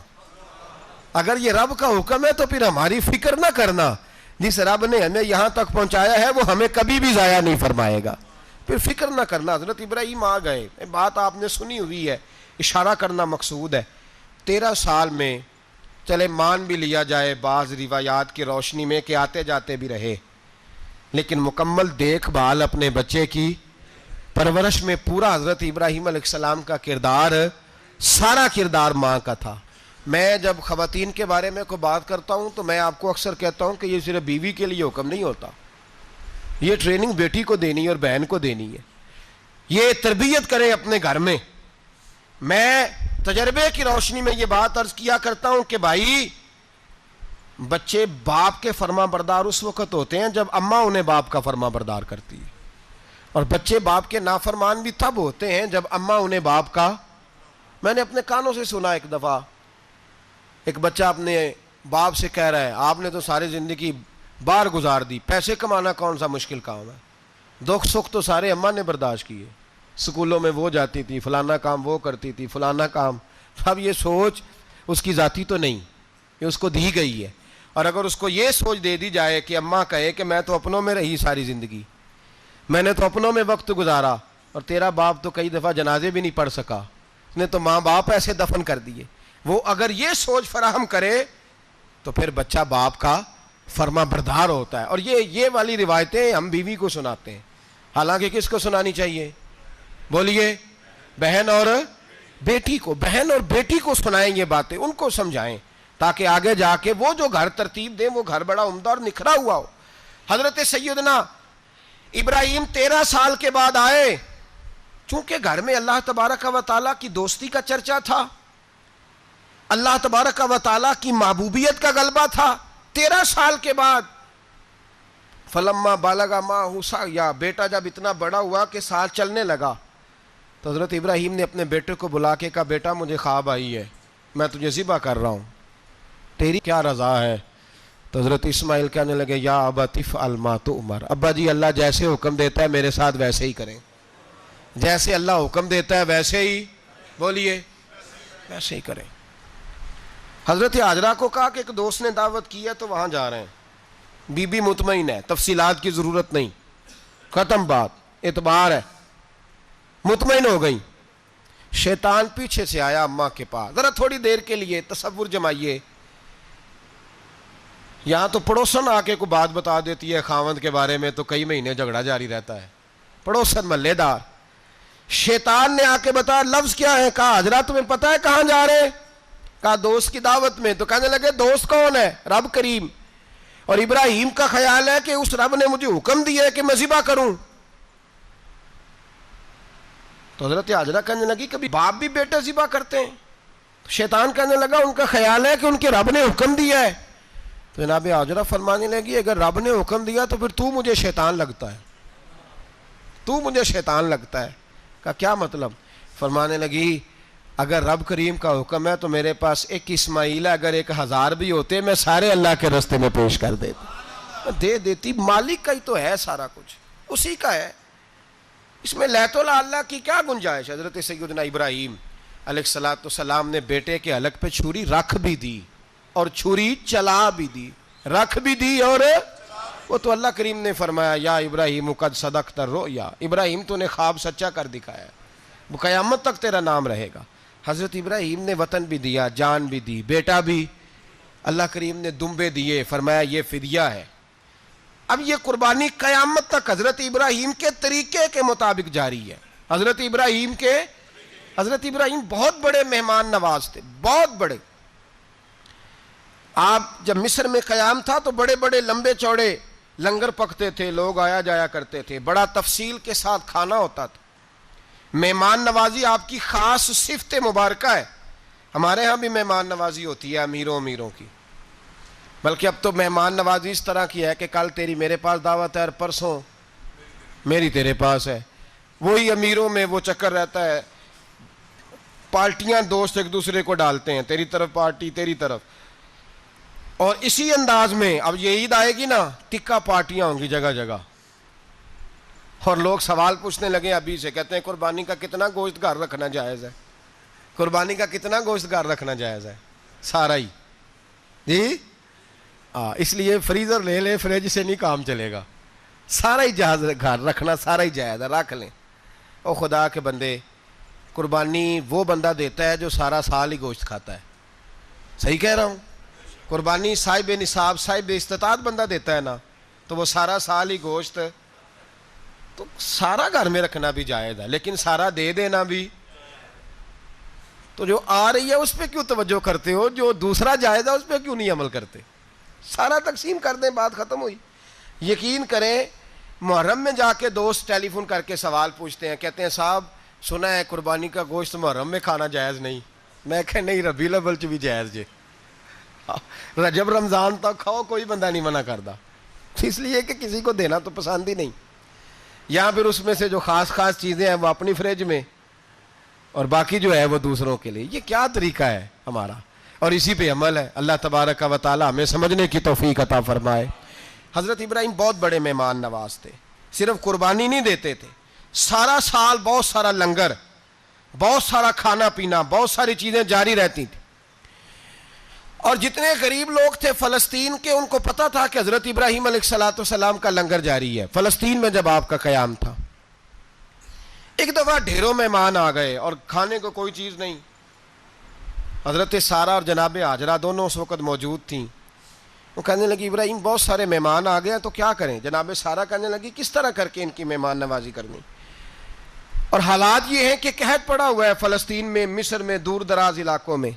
A: اگر یہ رب کا حکم ہے تو پھر ہماری فکر نہ کرنا، جس رب نے ہمیں یہاں تک پہنچایا ہے وہ ہمیں کبھی بھی ضائع نہیں فرمائے گا، پھر فکر نہ کرنا۔ حضرت ابراہیم آ گئے، بات آپ نے سنی ہوئی ہے، اشارہ کرنا مقصود ہے۔ 13 سال میں چلے مان بھی لیا جائے بعض روایات کی روشنی میں کہ آتے جاتے بھی رہے، لیکن مکمل دیکھ بھال اپنے بچے کی پرورش میں پورا حضرت ابراہیم علیہ السلام کا کردار، سارا کردار ماں کا تھا۔ میں جب خواتین کے بارے میں کوئی بات کرتا ہوں تو میں آپ کو اکثر کہتا ہوں کہ یہ صرف بیوی کے لیے حکم نہیں ہوتا، یہ ٹریننگ بیٹی کو دینی ہے اور بہن کو دینی ہے، یہ تربیت کرے اپنے گھر میں۔ میں تجربے کی روشنی میں یہ بات عرض کیا کرتا ہوں کہ بھائی بچے باپ کے فرما بردار اس وقت ہوتے ہیں جب اماں انہیں باپ کا فرما بردار کرتی ہے، اور بچے باپ کے نافرمان بھی تب ہوتے ہیں جب اماں انہیں باپ کا، میں نے اپنے کانوں سے سنا ایک دفعہ ایک بچہ اپنے باپ سے کہہ رہا ہے آپ نے تو ساری زندگی باہر گزار دی، پیسے کمانا کون سا مشکل کام ہے، دکھ سکھ تو سارے اماں نے برداشت کیے، سکولوں میں وہ جاتی تھی، فلانا کام وہ کرتی تھی، فلانا کام۔ اب یہ سوچ اس کی ذاتی تو نہیں، یہ اس کو دی گئی ہے، اور اگر اس کو یہ سوچ دے دی جائے کہ اماں کہے کہ میں تو اپنوں میں رہی ساری زندگی، میں نے تو اپنوں میں وقت گزارا، اور تیرا باپ تو کئی دفعہ جنازے بھی نہیں پڑھ سکا، اس نے تو ماں باپ ایسے دفن کر دیے، وہ اگر یہ سوچ فراہم کرے تو پھر بچہ باپ کا فرما بردار ہوتا ہے۔ اور یہ والی روایتیں ہم بیوی کو سناتے ہیں، حالانکہ کس کو سنانی چاہیے؟ بولیے، بہن اور بیٹی کو، بہن اور بیٹی کو سنائیں یہ باتیں، ان کو سمجھائیں تاکہ آگے جا کے وہ جو گھر ترتیب دیں وہ گھر بڑا عمدہ اور نکھرا ہوا ہو۔ حضرت سیدنا ابراہیم 13 سال کے بعد آئے، چونکہ گھر میں اللہ تبارک و تعالیٰ کی دوستی کا چرچا تھا، اللہ تبارک و تعالیٰ کی محبوبیت کا غلبہ تھا۔ 13 سال کے بعد فلما بالغ معہ سعیا، بیٹا جب اتنا بڑا ہوا کہ سال چلنے لگا تو حضرت ابراہیم نے اپنے بیٹے کو بلا کے کہا بیٹا مجھے خواب آئی ہے، میں تجھے ذبح کر رہا ہوں، تیری کیا رضا ہے؟ تو حضرت اسماعیل کہنے لگے یا ابت افعل ما تؤمر، ابا جی اللہ جیسے حکم دیتا ہے میرے ساتھ ویسے ہی کریں، جیسے اللہ حکم دیتا ہے ویسے ہی، بولیے، ویسے ہی کریں۔ حضرت ہاجرہ کو کہا کہ ایک دوست نے دعوت کی ہے تو وہاں جا رہے ہیں، بی بی مطمئن ہے، تفصیلات کی ضرورت نہیں، ختم بات، اعتبار ہے، مطمئن ہو گئی۔ شیطان پیچھے سے آیا اماں کے پاس، ذرا تھوڑی دیر کے لیے تصور جمائیے، یہاں تو پڑوسن آ کے کوئی بات بتا دیتی ہے خاوند کے بارے میں تو کئی مہینے جھگڑا جاری رہتا ہے، پڑوسن محلے دار، شیطان نے آ کے بتایا لفظ کیا ہے؟ کہا حضرہ تمہیں پتہ ہے کہاں جا رہے؟ کہا دوست کی دعوت میں۔ تو کہنے لگے دوست کون ہے؟ رب کریم، اور ابراہیم کا خیال ہے کہ اس رب نے مجھے حکم دیا ہے کہ میں ذبح کروں۔ تو حضرت ہاجرہ کہنے لگی کبھی باپ بھی بیٹے ذبح کرتے ہیں؟ تو شیطان کہنے لگا ان کا خیال ہے کہ ان کے رب نے حکم دیا ہے۔ تو جناب ہاجرہ فرمانے لگی اگر رب نے حکم دیا تو پھر تو مجھے شیطان لگتا ہے، تو مجھے شیطان لگتا ہے۔ کہا کیا مطلب؟ فرمانے لگی اگر رب کریم کا حکم ہے تو میرے پاس ایک اسماعیل ہے، اگر 1000 بھی ہوتے میں سارے اللہ کے راستے میں پیش کر دیتی، دے دیتی، مالک کا ہی تو ہے سارا کچھ، اسی کا ہے، اس میں لیت اللہ کی کیا گنجائش؟ حضرت سیدنا ابراہیم علیہ السلام نے بیٹے کے حلق پہ چھری رکھ بھی دی اور چھری چلا بھی دی، رکھ بھی دی، اور وہ تو اللہ کریم نے فرمایا یا ابراہیم قد صدقت الرؤیا، ابراہیم تو نے خواب سچا کر دکھایا، وہ قیامت تک تیرا نام رہے گا۔ حضرت ابراہیم نے وطن بھی دیا، جان بھی دی، بیٹا بھی، اللہ کریم نے دمبے دیے، فرمایا یہ فدیہ ہے، اب یہ قربانی قیامت تک حضرت ابراہیم کے طریقے کے مطابق جاری ہے. حضرت ابراہیم بہت بڑے مہمان نواز تھے, بہت بڑے. آپ جب مصر میں قیام تھا تو بڑے بڑے لمبے چوڑے لنگر پکتے تھے, لوگ آیا جایا کرتے تھے, بڑا تفصیل کے ساتھ کھانا ہوتا تھا. مہمان نوازی آپ کی خاص صفت مبارکہ ہے. ہمارے ہاں بھی مہمان نوازی ہوتی ہے امیروں کی, بلکہ اب تو مہمان نوازی اس طرح کی ہے کہ کل تیری میرے پاس دعوت ہے اور پرسوں میری تیرے پاس ہے. وہی امیروں میں وہ چکر رہتا ہے, پارٹیاں دوست ایک دوسرے کو ڈالتے ہیں, تیری طرف پارٹی تیری طرف. اور اسی انداز میں اب یہ عید آئے گی نا, ٹکا پارٹیاں ہوں گی جگہ جگہ, اور لوگ سوال پوچھنے لگے ابھی سے, کہتے ہیں قربانی کا کتنا گوشت گھر رکھنا جائز ہے, قربانی کا کتنا گوشت گھر رکھنا جائز ہے. سارا ہی جی اس لیے فریزر لے لیں, فریج سے نہیں کام چلے گا. سارا ہی جہاز گھر رکھنا سارا ہی جائز ہے, رکھ لیں. او خدا کے بندے, قربانی وہ بندہ دیتا ہے جو سارا سال ہی گوشت کھاتا ہے. صحیح کہہ رہا ہوں؟ قربانی صاحب نصاب صاحب استطاعت بندہ دیتا ہے نا, تو وہ سارا سال ہی گوشت, تو سارا گھر میں رکھنا بھی جائز ہے, لیکن سارا دے دینا بھی. تو جو آ رہی ہے اس پہ کیوں توجہ کرتے ہو, جو دوسرا جائز ہے اس پہ کیوں نہیں عمل کرتے؟ سارا تقسیم کر دیں, بات ختم ہوئی. یقین کریں, محرم میں جا کے دوست ٹیلی فون کر کے سوال پوچھتے ہیں, کہتے ہیں صاحب سنا ہے قربانی کا گوشت محرم میں کھانا جائز نہیں. میں کہ نہیں, ربیع الاول چ بھی جائز جے, رجب رمضان تک کھاؤ, کوئی بندہ نہیں منع کرتا. اس لیے کہ کسی کو دینا تو پسند ہی نہیں. یا پھر اس میں سے جو خاص چیزیں ہیں وہ اپنی فریج میں, اور باقی جو ہے وہ دوسروں کے لیے. یہ کیا طریقہ ہے ہمارا, اور اسی پہ عمل ہے. اللہ تبارک و تعالی ہمیں سمجھنے کی توفیق عطا فرمائے. حضرت ابراہیم بہت بڑے مہمان نواز تھے. صرف قربانی نہیں دیتے تھے, سارا سال بہت سارا لنگر, بہت سارا کھانا پینا, بہت ساری چیزیں جاری رہتی تھیں. اور جتنے غریب لوگ تھے فلسطین کے, ان کو پتا تھا کہ حضرت ابراہیم علیہ السلام کا لنگر جاری ہے. فلسطین میں جب آپ کا قیام تھا, ایک دفعہ ڈھیروں مہمان آ گئے اور کھانے کو کوئی چیز نہیں. حضرت سارہ اور جناب ہاجرہ دونوں اس وقت موجود تھیں. وہ کہنے لگی ابراہیم بہت سارے مہمان آ گئے ہیں تو کیا کریں؟ جناب سارہ کہنے لگی کس طرح کر کے ان کی مہمان نوازی کرنی. اور حالات یہ ہیں کہ قحط پڑا ہوا ہے فلسطین میں, مصر میں, دور دراز علاقوں میں.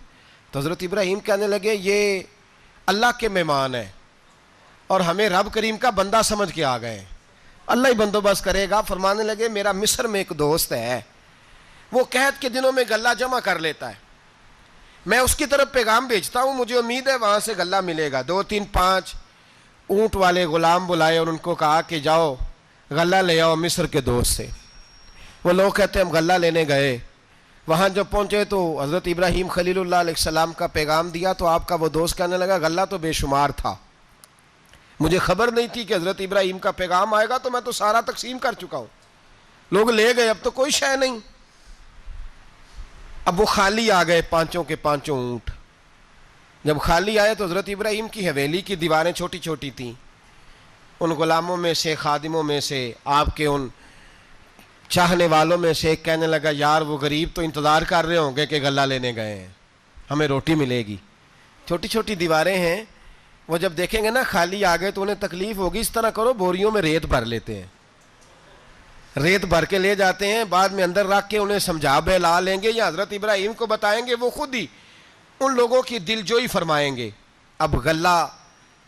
A: تو حضرت ابراہیم کہنے لگے یہ اللہ کے مہمان ہیں اور ہمیں رب کریم کا بندہ سمجھ کے آ گئے ہیں, اللہ ہی بندوبست کرے گا. فرمانے لگے میرا مصر میں ایک دوست ہے, وہ قحط کے دنوں میں غلہ جمع کر لیتا ہے, میں اس کی طرف پیغام بھیجتا ہوں, مجھے امید ہے وہاں سے غلہ ملے گا. 2 3 5 اونٹ والے غلام بلائے اور ان کو کہا کہ جاؤ غلہ لے آؤ مصر کے دوست سے. وہ لوگ کہتے ہیں ہم غلہ لینے گئے, وہاں جب پہنچے تو حضرت ابراہیم خلیل اللہ علیہ السلام کا پیغام دیا, تو آپ کا وہ دوست کہنے لگا غلہ تو بے شمار تھا, مجھے خبر نہیں تھی کہ حضرت ابراہیم کا پیغام آئے گا, تو میں تو سارا تقسیم کر چکا ہوں, لوگ لے گئے, اب تو کوئی شے نہیں. اب وہ خالی آ گئے 5 کے 5 اونٹ. جب خالی آئے تو حضرت ابراہیم کی حویلی کی دیواریں چھوٹی چھوٹی تھیں. ان غلاموں میں سے, خادموں میں سے, آپ کے ان چاہنے والوں میں سے ایک کہنے لگا یار وہ غریب تو انتظار کر رہے ہوں گے کہ غلہ لینے گئے ہیں, ہمیں روٹی ملے گی. چھوٹی چھوٹی دیواریں ہیں, وہ جب دیکھیں گے نا خالی آ گئے تو انہیں تکلیف ہوگی. اس طرح کرو بوریوں میں ریت بھر لیتے ہیں, ریت بھر کے لے جاتے ہیں, بعد میں اندر رکھ کے انہیں سمجھا بہلا لیں گے, یا حضرت ابراہیم کو بتائیں گے, وہ خود ہی ان لوگوں کی دل جوئی فرمائیں گے. اب غلہ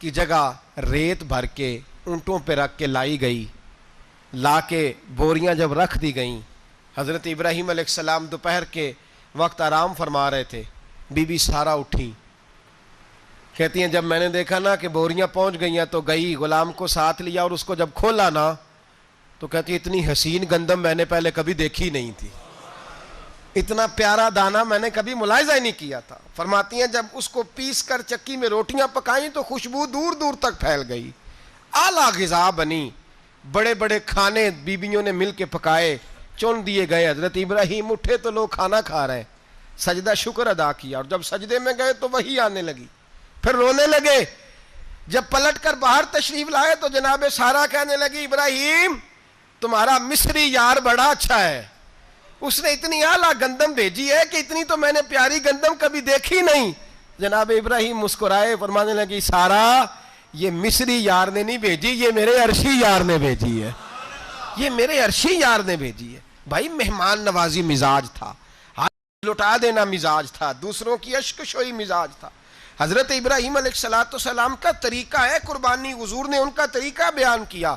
A: کی جگہ ریت بھر کے اونٹوں پہ رکھ کے لائی گئی. لا کے بوریاں جب رکھ دی گئیں, حضرت ابراہیم علیہ السلام دوپہر کے وقت آرام فرما رہے تھے. بی بی سارہ اٹھی, کہتی ہیں جب میں نے دیکھا نا کہ بوریاں پہنچ گئی ہیں تو گئی, غلام کو ساتھ لیا, اور اس کو جب کھولا نا تو کہتی اتنی حسین گندم میں نے پہلے کبھی دیکھی نہیں تھی, اتنا پیارا دانہ میں نے کبھی ملاحظہ ہی نہیں کیا تھا. فرماتی ہیں جب اس کو پیس کر چکی میں روٹیاں پکائیں تو خوشبو دور دور تک پھیل گئی, اعلیٰ غذا بنی, بڑے بڑے کھانے بیبیوں نے مل کے پکائے, چن دیے گئے. حضرت ابراہیم اٹھے تو لوگ کھانا کھا رہے ہیں, سجدہ شکر ادا کیا, اور جب سجدے میں گئے تو وہی آنے لگی, پھر رونے لگے. جب پلٹ کر باہر تشریف لائے تو جناب سارہ کہنے لگی ابراہیم تمہارا مصری یار بڑا اچھا ہے, اس نے اتنی اعلیٰ گندم بھیجی ہے کہ اتنی تو میں نے پیاری گندم کبھی دیکھی نہیں. جناب ابراہیم مسکرائے, فرمانے لگی سارہ یہ مصری یار نے نہیں بھیجی، یہ میرے عرشی یار نے بھیجی ہے، یہ میرے عرشی یار نے بھیجی ہے۔ بھائی مہمان نوازی مزاج تھا، ہاتھ لٹا دینا مزاج تھا، دوسروں کی اشک شوئی مزاج تھا۔ حضرت ابراہیم علیہ السلام کا طریقہ ہے قربانی، حضور نے ان کا طریقہ بیان کیا۔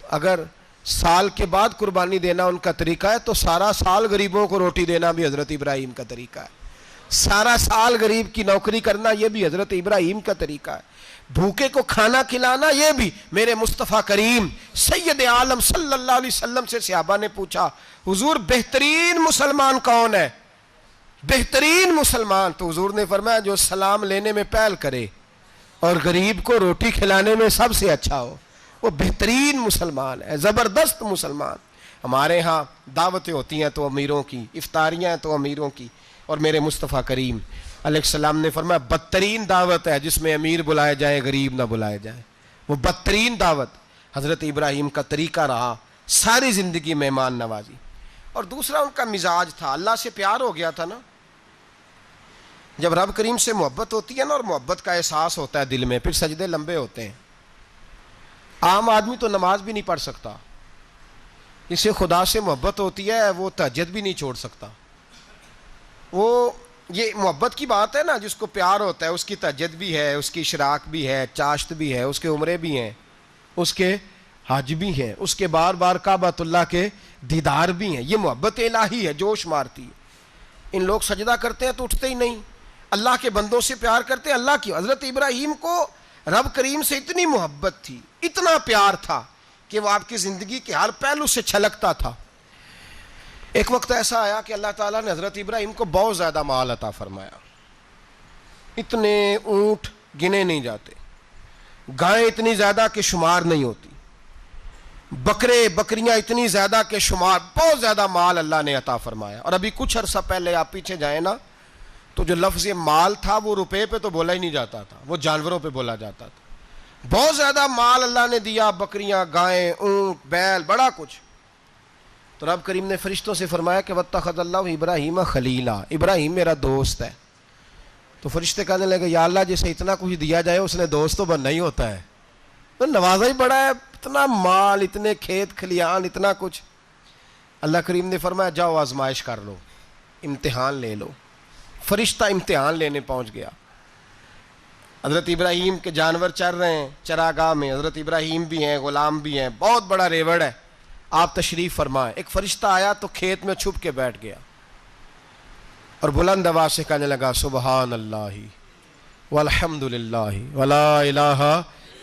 A: اگر سال کے بعد قربانی دینا ان کا طریقہ ہے تو سارا سال غریبوں کو روٹی دینا بھی حضرت ابراہیم کا طریقہ ہے، سارا سال غریب کی نوکری کرنا یہ بھی حضرت ابراہیم کا طریقہ ہے، بھوکے کو کھانا کھلانا یہ بھی۔ میرے مصطفیٰ کریم سید عالم صلی اللہ علیہ وسلم سے صحابہ نے پوچھا حضور بہترین مسلمان کون ہے؟ بہترین مسلمان؟ تو حضور نے فرمایا جو سلام لینے میں پہل کرے اور غریب کو روٹی کھلانے میں سب سے اچھا ہو، وہ بہترین مسلمان ہے، زبردست مسلمان۔ ہمارے ہاں دعوتیں ہوتی ہیں تو امیروں کی، افطاریاں ہیں تو امیروں کی، اور میرے مصطفیٰ کریم علیہ السلام نے فرمایا بدترین دعوت ہے جس میں امیر بلائے جائیں غریب نہ بلائے جائیں، وہ بدترین دعوت۔ حضرت ابراہیم کا طریقہ رہا ساری زندگی مہمان نوازی۔ اور دوسرا ان کا مزاج تھا، اللہ سے پیار ہو گیا تھا نا، جب رب کریم سے محبت ہوتی ہے نا اور محبت کا احساس ہوتا ہے دل میں، پھر سجدے لمبے ہوتے ہیں۔ عام آدمی تو نماز بھی نہیں پڑھ سکتا، اسے خدا سے محبت ہوتی ہے وہ تہجد بھی نہیں چھوڑ سکتا۔ وہ یہ محبت کی بات ہے نا، جس کو پیار ہوتا ہے اس کی تہجد بھی ہے، اس کی اشراق بھی ہے، چاشت بھی ہے، اس کے عمرے بھی ہیں، اس کے حج بھی ہیں، اس کے بار بار کعبۃ اللہ کے دیدار بھی ہیں۔ یہ محبت الہی ہے، جوش مارتی ہے۔ ان لوگ سجدہ کرتے ہیں تو اٹھتے ہی نہیں، اللہ کے بندوں سے پیار کرتے ہیں اللہ کی۔ حضرت ابراہیم کو رب کریم سے اتنی محبت تھی، اتنا پیار تھا کہ وہ آپ کی زندگی کے ہر پہلو سے چھلکتا تھا۔ ایک وقت ایسا آیا کہ اللہ تعالیٰ نے حضرت ابراہیم کو بہت زیادہ مال عطا فرمایا، اتنے اونٹ گنے نہیں جاتے، گائیں اتنی زیادہ کہ شمار نہیں ہوتی، بکرے بکریاں اتنی زیادہ کہ شمار، بہت زیادہ مال اللہ نے عطا فرمایا۔ اور ابھی کچھ عرصہ پہلے آپ پیچھے جائیں نا تو جو لفظ مال تھا وہ روپے پہ تو بولا ہی نہیں جاتا تھا، وہ جانوروں پہ بولا جاتا تھا۔ بہت زیادہ مال اللہ نے دیا، بکریاں، گائیں، اونٹ، بیل، بڑا کچھ۔ تو رب کریم نے فرشتوں سے فرمایا کہ وَاتَّخَذَ اللَّهُ ابراہیم خلیلا، ابراہیم میرا دوست ہے۔ تو فرشتے کہنے لگے یا اللہ جسے اتنا کچھ دیا جائے اس نے دوست تو بننا ہی ہوتا ہے، تو نوازا ہی بڑا ہے، اتنا مال، اتنے کھیت کھلیان، اتنا کچھ۔ اللہ کریم نے فرمایا جاؤ آزمائش کر لو، امتحان لے لو۔ فرشتہ امتحان لینے پہنچ گیا۔ حضرت ابراہیم کے جانور چر رہے ہیں چراگاہ میں، حضرت ابراہیم بھی ہیں، غلام بھی ہیں، بہت بڑا ریوڑ ہے، آپ تشریف فرمائیں۔ ایک فرشتہ آیا تو کھیت میں چھپ کے بیٹھ گیا اور بلند آواز سے کہنے لگا سبحان اللہ والحمد للہ ولا الہ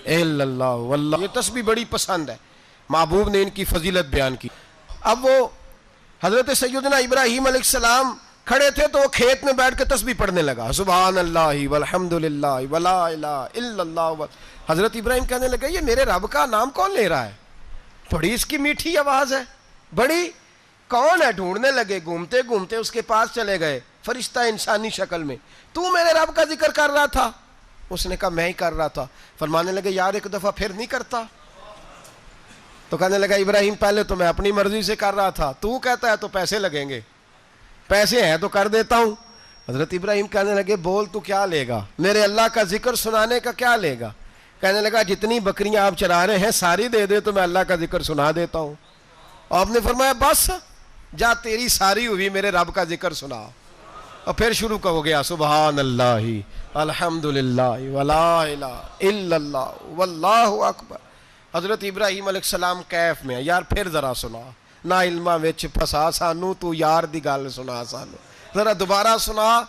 A: الا اللہ واللہ۔ یہ تسبیح بڑی پسند ہے، محبوب نے ان کی فضیلت بیان کی۔ اب وہ حضرت سیدنا ابراہیم علیہ السلام کھڑے تھے تو وہ کھیت میں بیٹھ کے تسبیح پڑھنے لگا سبحان اللہ والحمد للہ ولا الہ الا اللہ۔ حضرت ابراہیم کہنے لگے یہ میرے رب کا نام کون لے رہا ہے؟ بڑی اس کی میٹھی آواز ہے، بڑی، کون ہے؟ ڈھونڈنے لگے، گھومتے گھومتے اس کے پاس چلے گئے، فرشتہ انسانی شکل میں۔ تو میرے رب کا ذکر کر رہا تھا؟ اس نے کہا میں ہی کر رہا تھا۔ فرمانے لگے یار ایک دفعہ پھر نہیں کرتا؟ تو کہنے لگا ابراہیم پہلے تو میں اپنی مرضی سے کر رہا تھا، تو کہتا ہے تو پیسے لگیں گے، پیسے ہیں تو کر دیتا ہوں۔ حضرت ابراہیم کہنے لگے بول تو کیا لے گا، میرے اللہ کا ذکر سنانے کا کیا لے گا؟ کہنے لگا جتنی بکریاں آپ چرا رہے ہیں ساری دے دے تو میں اللہ کا ذکر سنا دیتا ہوں۔ اور آپ نے فرمایا بس جا تیری ساری ہوئی میرے رب کا ذکر سنا۔ اور پھر شروع ہو گیا سبحان اللہ الحمد للہ ولا الہ الا اللہ واللہ اکبر۔ حضرت ابراہیم علیہ السلام کیف میں، یار پھر ذرا سنا، نہ علماں وچ پھسا سانو، تو یار دی گل سنا سانو، ذرا دوبارہ سنا۔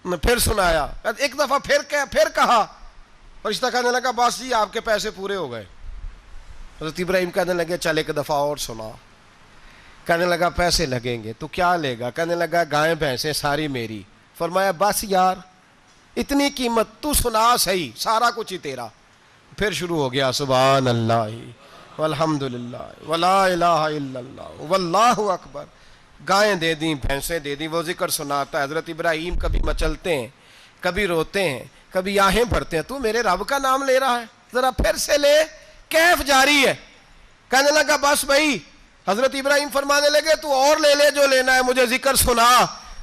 A: پھر سنایا، ایک دفعہ پھر کہا، فرشتہ کہنے لگا بس جی آپ کے پیسے پورے ہو گئے۔ حضرت ابراہیم کہنے لگے چل ایک دفعہ اور سنا۔ کہنے لگا پیسے لگیں گے، تو کیا لے گا؟ کہنے لگا گائیں بھینسیں ساری میری۔ فرمایا بس یار اتنی قیمت، تو سنا صحیح، سارا کچھ ہی تیرا۔ پھر شروع ہو گیا سبحان اللہ والحمد للہ ولا الہ الا اللہ واللہ اکبر۔ گائیں دے دیں، بھینسیں دے دیں، وہ ذکر سناتا ہے۔ حضرت ابراہیم کبھی مچلتے ہیں، کبھی روتے ہیں، کبھی آہیں بھرتے ہیں، تو میرے رب کا نام لے رہا ہے، ذرا پھر سے لے۔ کیف جاری ہے۔ کہنے لگا بس بھائی۔ حضرت ابراہیم فرمانے لگے تو اور لے لے جو لینا ہے، مجھے ذکر سنا۔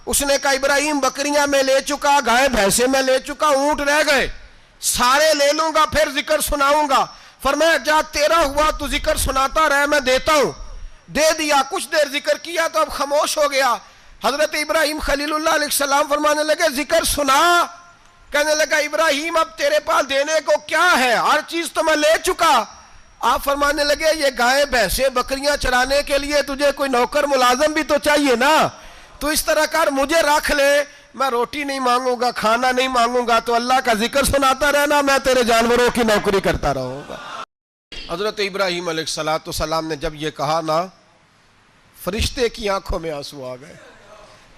A: اس نے کہا ابراہیم بکریاں میں لے چکا، گائے بھینسیں میں لے چکا، اونٹ رہ گئے، سارے لے لوں گا پھر ذکر سناؤں گا. فرمایا جا تیرا ہوا تو ذکر سناتا رہ، میں دیتا ہوں. دے دیا، کچھ دیر ذکر کیا تو اب خاموش ہو گیا. حضرت ابراہیم خلیل اللہ علیہ السلام فرمانے لگے ذکر سنا. کہنے لگا ابراہیم اب تیرے پاس دینے کو کیا ہے، ہر چیز تو میں لے چکا. آپ فرمانے لگے یہ گائے بھینسیں بکریاں چرانے کے لیے تجھے کوئی نوکر ملازم بھی تو چاہیے نا. تو اس طرح کر مجھے رکھ لے، میں روٹی نہیں مانگوں گا، کھانا نہیں مانگوں گا، تو اللہ کا ذکر سناتا رہنا، میں تیرے جانوروں کی نوکری کرتا رہوں گا. حضرت ابراہیم علیہ السلام نے جب یہ کہا نا، فرشتے کی آنکھوں میں آنسو آ گئے.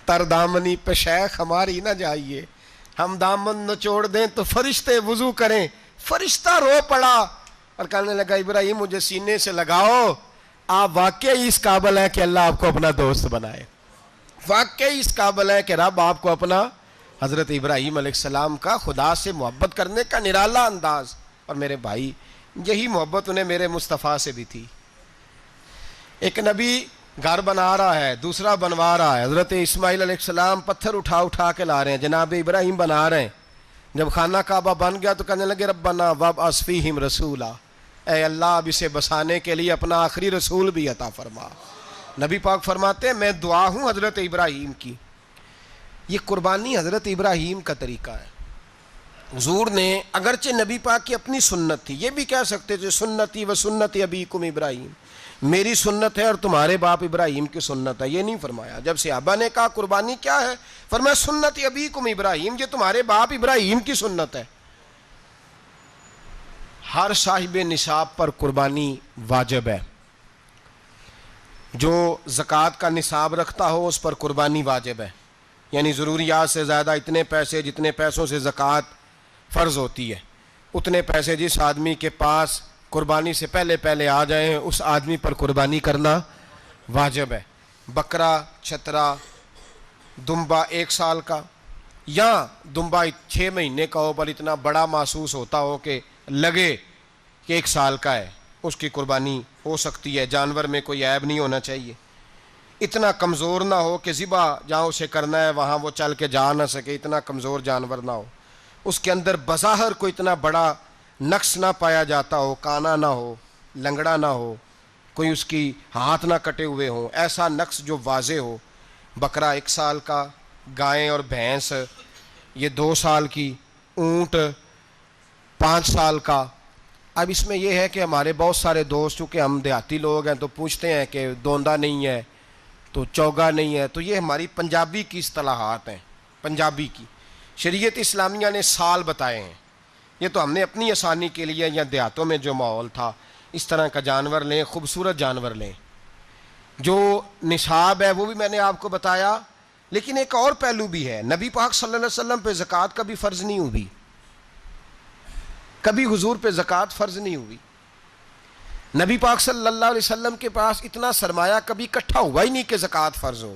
A: تر دامنی پہ شیخ ہماری نہ جائیے، ہم دامن نچوڑ دیں تو فرشتے وضو کریں. فرشتہ رو پڑا اور کہنے لگا ابراہیم مجھے سینے سے لگاؤ، آپ واقعی اس قابل ہیں کہ اللہ آپ کو اپنا دوست بنائے، واقعی اس قابل ہے کہ رب آپ کو اپنا. حضرت ابراہیم علیہ السلام کا خدا سے محبت کرنے کا نرالا انداز. اور میرے بھائی یہی محبت انہیں میرے مصطفیٰ سے بھی تھی. ایک نبی گھر بنا رہا ہے، دوسرا بنوا رہا ہے. حضرت اسماعیل علیہ السلام پتھر اٹھا اٹھا کے لا رہے ہیں، جناب ابراہیم بنا رہے ہیں. جب خانہ کعبہ بن گیا تو کہنے لگے ربنا وابعث فیہم رسولا، اے اللہ اب اسے بسانے کے لیے اپنا آخری رسول بھی عطا فرما. نبی پاک فرماتے ہیں میں دعا ہوں حضرت ابراہیم کی. یہ قربانی حضرت ابراہیم کا طریقہ ہے. حضور نے اگرچہ نبی پاک کی اپنی سنت تھی، یہ بھی کہہ سکتے تھے سنتی و سنت ابیکم ابراہیم، میری سنت ہے اور تمہارے باپ ابراہیم کی سنت ہے. یہ نہیں فرمایا. جب صحابہ نے کہا قربانی کیا ہے، فرمایا سنت ابیکم ابراہیم، یہ تمہارے باپ ابراہیم کی سنت ہے. ہر صاحب نصاب پر قربانی واجب ہے. جو زکوٰۃ کا نصاب رکھتا ہو اس پر قربانی واجب ہے، یعنی ضروریات سے زیادہ اتنے پیسے، جتنے پیسوں سے زکوٰۃ فرض ہوتی ہے اتنے پیسے جس آدمی کے پاس قربانی سے پہلے پہلے آ جائیں اس آدمی پر قربانی کرنا واجب ہے. بکرا، چھترا، دمبا 1 سال کا یا دمبا 6 مہینے کا ہو پر اتنا بڑا محسوس ہوتا ہو کہ لگے کہ 1 سال کا ہے، اس کی قربانی ہو سکتی ہے. جانور میں کوئی عیب نہیں ہونا چاہیے، اتنا کمزور نہ ہو کہ ذبح جہاں اسے کرنا ہے وہاں وہ چل کے جا نہ سکے، اتنا کمزور جانور نہ ہو. اس کے اندر بظاہر کوئی اتنا بڑا نقص نہ پایا جاتا ہو، کانا نہ ہو، لنگڑا نہ ہو، کوئی اس کی ہاتھ نہ کٹے ہوئے ہوں، ایسا نقص جو واضح ہو. بکرا 1 سال کا، گائیں اور بھینس یہ 2 سال کی، اونٹ 5 سال کا. اب اس میں یہ ہے کہ ہمارے بہت سارے دوست چونکہ ہم دیہاتی لوگ ہیں تو پوچھتے ہیں کہ دوندا نہیں ہے تو چوگا نہیں ہے، تو یہ ہماری پنجابی کی اصطلاحات ہیں. پنجابی کی شریعت اسلامیہ نے سال بتائے ہیں، یہ تو ہم نے اپنی آسانی کے لیے یا دیہاتوں میں جو ماحول تھا اس طرح کا جانور لیں، خوبصورت جانور لیں. جو نصاب ہے وہ بھی میں نے آپ کو بتایا. لیکن ایک اور پہلو بھی ہے، نبی پاک صلی اللہ علیہ وسلم پہ زکوٰۃ کبھی فرض نہیں ہوئی، کبھی حضور پہ زکوٰۃ فرض نہیں ہوئی. نبی پاک صلی اللہ علیہ وسلم کے پاس اتنا سرمایہ کبھی اکٹھا ہوا ہی نہیں کہ زکوٰۃ فرض ہو.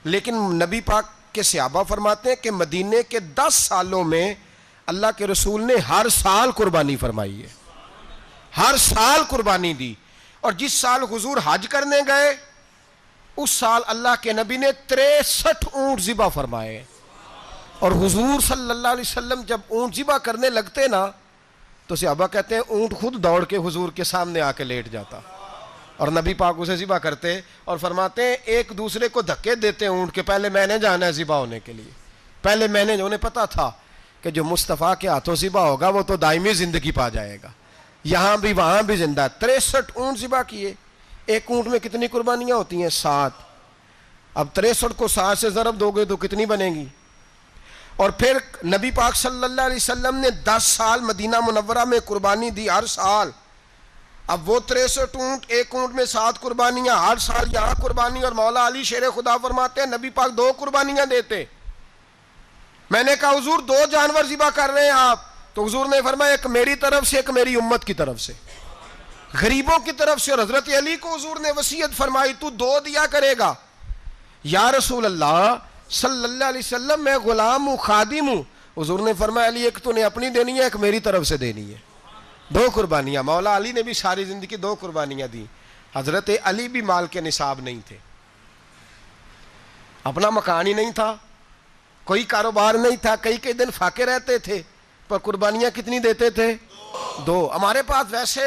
A: لیکن نبی پاک کے صحابہ فرماتے ہیں کہ مدینے کے 10 سالوں میں اللہ کے رسول نے ہر سال قربانی فرمائی ہے، ہر سال قربانی دی. اور جس سال حضور حج کرنے گئے اس سال اللہ کے نبی نے 63 اونٹ ذبح فرمائے. اور حضور صلی اللہ علیہ وسلم جب اونٹ ذبح کرنے لگتے نا تو صحابہ کہتے ہیں اونٹ خود دوڑ کے حضور کے سامنے آ کے لیٹ جاتا اور نبی پاک اسے ذبح کرتے اور فرماتے ہیں ایک دوسرے کو دھکے دیتے اونٹ کے، پہلے میں نے جانا ہے ذبح ہونے کے لیے، پہلے میں نے. انہیں پتا تھا کہ جو مصطفیٰ کے ہاتھوں ذبح ہوگا وہ تو دائمی زندگی پا جائے گا، یہاں بھی وہاں بھی زندہ. 63 اونٹ ذبح کیے. ایک اونٹ میں کتنی قربانیاں ہوتی ہیں؟ 7. اب 63 کو 7 سے ضرب دو گے تو کتنی بنے گی؟ اور پھر نبی پاک صلی اللہ علیہ وسلم نے 10 سال مدینہ منورہ میں قربانی دی ہر سال. اب وہ 63 اونٹ، ایک اونٹ میں 7 قربانیاں، ہر سال یہاں قربانی. اور مولا علی شیر خدا فرماتے ہیں نبی پاک 2 قربانیاں دیتے. میں نے کہا حضور 2 جانور ذبح کر رہے ہیں آپ، تو حضور نے فرمایا ایک میری طرف سے، ایک میری امت کی طرف سے، غریبوں کی طرف سے. اور حضرت علی کو حضور نے وصیت فرمائی تو 2 دیا کرے گا. یا رسول اللہ صلی اللہ علیہ وسلم میں غلام ہوں، خادم ہوں. حضور نے فرمایا علی ایک تو نے اپنی دینی ہے، ایک میری طرف سے دینی ہے. 2 قربانیاں. مولا علی نے بھی ساری زندگی 2 قربانیاں دی. حضرت علی بھی مال کے نصاب نہیں تھے، اپنا مکان ہی نہیں تھا، کوئی کاروبار نہیں تھا، کئی دن فاقے رہتے تھے. پر قربانیاں کتنی دیتے تھے؟ 2۔ ہمارے پاس ویسے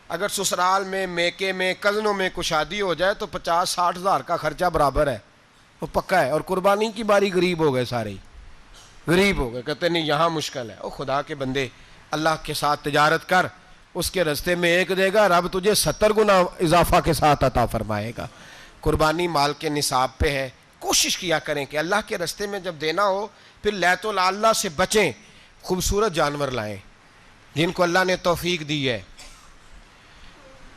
A: اگر سسرال میں، میکے میں، کزنوں میں کچھ شادی ہو جائے تو 50-60 ہزار کا خرچہ برابر ہے، وہ پکا ہے۔ اور قربانی کی باری غریب ہو گئے، سارے غریب ہو گئے، کہتے نہیں یہاں مشکل ہے۔ او خدا کے بندے، اللہ کے ساتھ تجارت کر، اس کے رستے میں 1 دے گا، رب تجھے 70 گنا اضافہ کے ساتھ عطا فرمائے گا۔ قربانی مال کے نصاب پہ ہے۔ کوشش کیا کریں کہ اللہ کے رستے میں جب دینا ہو پھر لیت اللہ سے بچیں، خوبصورت جانور لائیں۔ جن کو اللہ نے توفیق دی ہے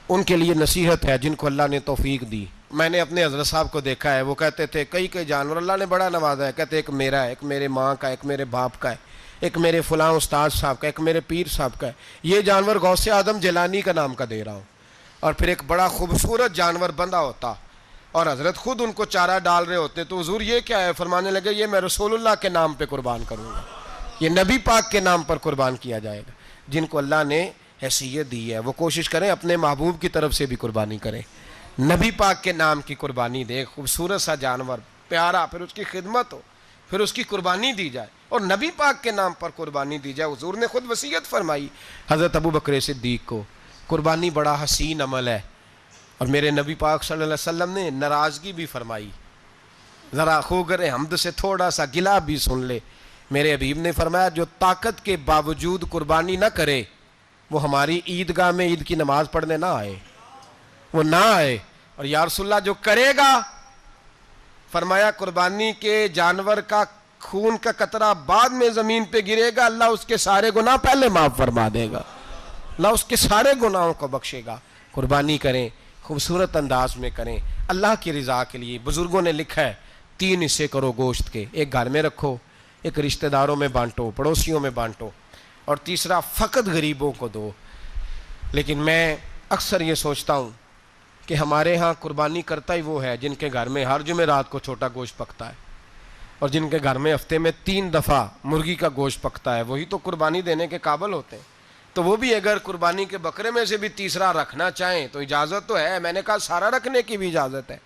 A: ان کے لیے نصیحت ہے، جن کو اللہ نے توفیق دی۔ میں نے اپنے حضرت صاحب کو دیکھا ہے، وہ کہتے تھے کئی جانور اللہ نے بڑا نوازا ہے، کہتے ایک میرا ہے، ایک میرے ماں کا، ایک میرے باپ کا ہے، ایک میرے فلاں استاد صاحب کا، ایک میرے پیر صاحب کا ہے۔ یہ جانور غوث اعظم جیلانی کا نام کا دے رہا ہوں۔ اور پھر ایک بڑا خوبصورت جانور بندھا ہوتا اور حضرت خود ان کو چارہ ڈال رہے ہوتے، تو حضور یہ کیا ہے؟ فرمانے لگے یہ میں رسول اللہ کے نام پہ قربان کروں گا، یہ نبی پاک کے نام پر قربان کیا جائے گا۔ جن کو اللہ نے حیثیت دی ہے وہ کوشش کریں اپنے محبوب کی طرف سے بھی قربانی کریں، نبی پاک کے نام کی قربانی دے، خوبصورت سا جانور پیارا، پھر اس کی خدمت ہو، پھر اس کی قربانی دی جائے اور نبی پاک کے نام پر قربانی دی جائے۔ حضور نے خود وصیت فرمائی حضرت ابو بکر صدیق کو، قربانی بڑا حسین عمل ہے۔ اور میرے نبی پاک صلی اللہ علیہ وسلم نے ناراضگی بھی فرمائی، ذرا خوگر حمد سے تھوڑا سا گلا بھی سن لے۔ میرے حبیب نے فرمایا جو طاقت کے باوجود قربانی نہ کرے وہ ہماری عیدگاہ میں عید کی نماز پڑھنے نہ آئے، وہ نہ آئے۔ اور یا رسول اللہ جو کرے گا، فرمایا قربانی کے جانور کا خون کا قطرہ بعد میں زمین پہ گرے گا، اللہ اس کے سارے گناہ پہلے معاف فرما دے گا، اللہ اس کے سارے گناہوں کو بخشے گا۔ قربانی کریں، خوبصورت انداز میں کریں، اللہ کی رضا کے لیے۔ بزرگوں نے لکھا ہے 3 حصے کرو گوشت کے، ایک گھر میں رکھو، ایک رشتہ داروں میں بانٹو، پڑوسیوں میں بانٹو، اور تیسرا فقط غریبوں کو دو۔ لیکن میں اکثر یہ سوچتا ہوں کہ ہمارے ہاں قربانی کرتا ہی وہ ہے جن کے گھر میں ہر جمعرات کو چھوٹا گوشت پکتا ہے، اور جن کے گھر میں ہفتے میں 3 دفعہ مرغی کا گوشت پکتا ہے، وہی تو قربانی دینے کے قابل ہوتے ہیں۔ تو وہ بھی اگر قربانی کے بکرے میں سے بھی تیسرا رکھنا چاہیں تو اجازت تو ہے، میں نے کہا سارا رکھنے کی بھی اجازت ہے،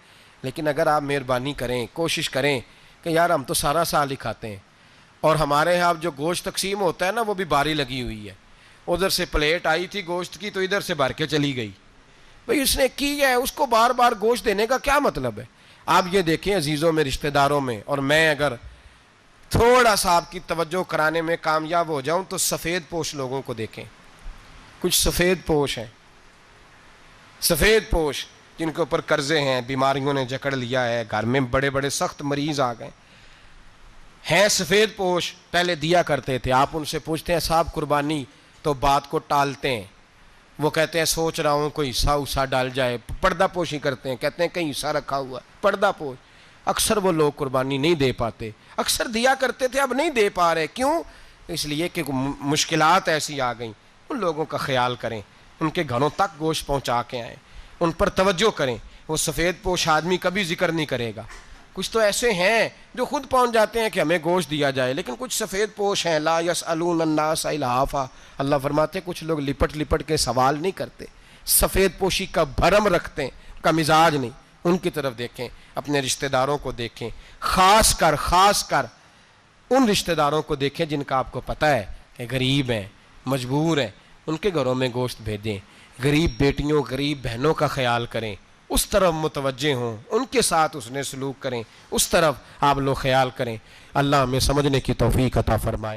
A: لیکن اگر آپ مہربانی کریں، کوشش کریں کہ یار ہم تو سارا سال ہی کھاتے ہیں، اور ہمارے یہاں جو گوشت تقسیم ہوتا ہے نا وہ بھی باری لگی ہوئی ہے، ادھر سے پلیٹ آئی تھی گوشت کی تو ادھر سے بھر کے چلی گئی، بھئی اس نے کی ہے، اس کو بار بار گوشت دینے کا کیا مطلب ہے؟ آپ یہ دیکھیں عزیزوں میں، رشتہ داروں میں، اور میں اگر تھوڑا سا آپ کی توجہ کرانے میں کامیاب ہو جاؤں تو سفید پوش لوگوں کو دیکھیں، کچھ سفید پوش ہیں، سفید پوش جن کے اوپر قرضے ہیں، بیماریوں نے جکڑ لیا ہے، گھر میں بڑے بڑے سخت مریض آ گئے ہیں، سفید پوش پہلے دیا کرتے تھے۔ آپ ان سے پوچھتے ہیں صاحب قربانی، تو بات کو ٹالتے ہیں، وہ کہتے ہیں سوچ رہا ہوں کوئی حصہ ڈال جائے، پردہ پوشی کرتے ہیں، کہتے ہیں کہیں حصہ رکھا ہوا ہے، پردہ پوش۔ اکثر وہ لوگ قربانی نہیں دے پاتے، اکثر دیا کرتے تھے اب نہیں دے پا رہے، کیوں؟ اس لیے کہ مشکلات ایسی آ گئیں۔ ان لوگوں کا خیال کریں، ان کے گھروں تک گوشت پہنچا کے آئیں، ان پر توجہ کریں۔ وہ سفید پوش آدمی کبھی ذکر نہیں کرے گا۔ کچھ تو ایسے ہیں جو خود پہنچ جاتے ہیں کہ ہمیں گوشت دیا جائے، لیکن کچھ سفید پوش ہیں لا یسألون الناس الحافا، اللہ فرماتے ہیں کچھ لوگ لپٹ لپٹ کے سوال نہیں کرتے، سفید پوشی کا بھرم رکھتے ہیں، کا مزاج نہیں۔ ان کی طرف دیکھیں، اپنے رشتہ داروں کو دیکھیں، خاص کر ان رشتہ داروں کو دیکھیں جن کا آپ کو پتہ ہے کہ غریب ہیں، مجبور ہیں، ان کے گھروں میں گوشت بھیجیں۔ غریب بیٹیوں، غریب بہنوں کا خیال کریں، اس طرف متوجہ ہوں، ان کے ساتھ اس نے سلوک کریں، اس طرف آپ لوگ خیال کریں۔ اللہ ہمیں سمجھنے کی توفیق عطا فرمائے۔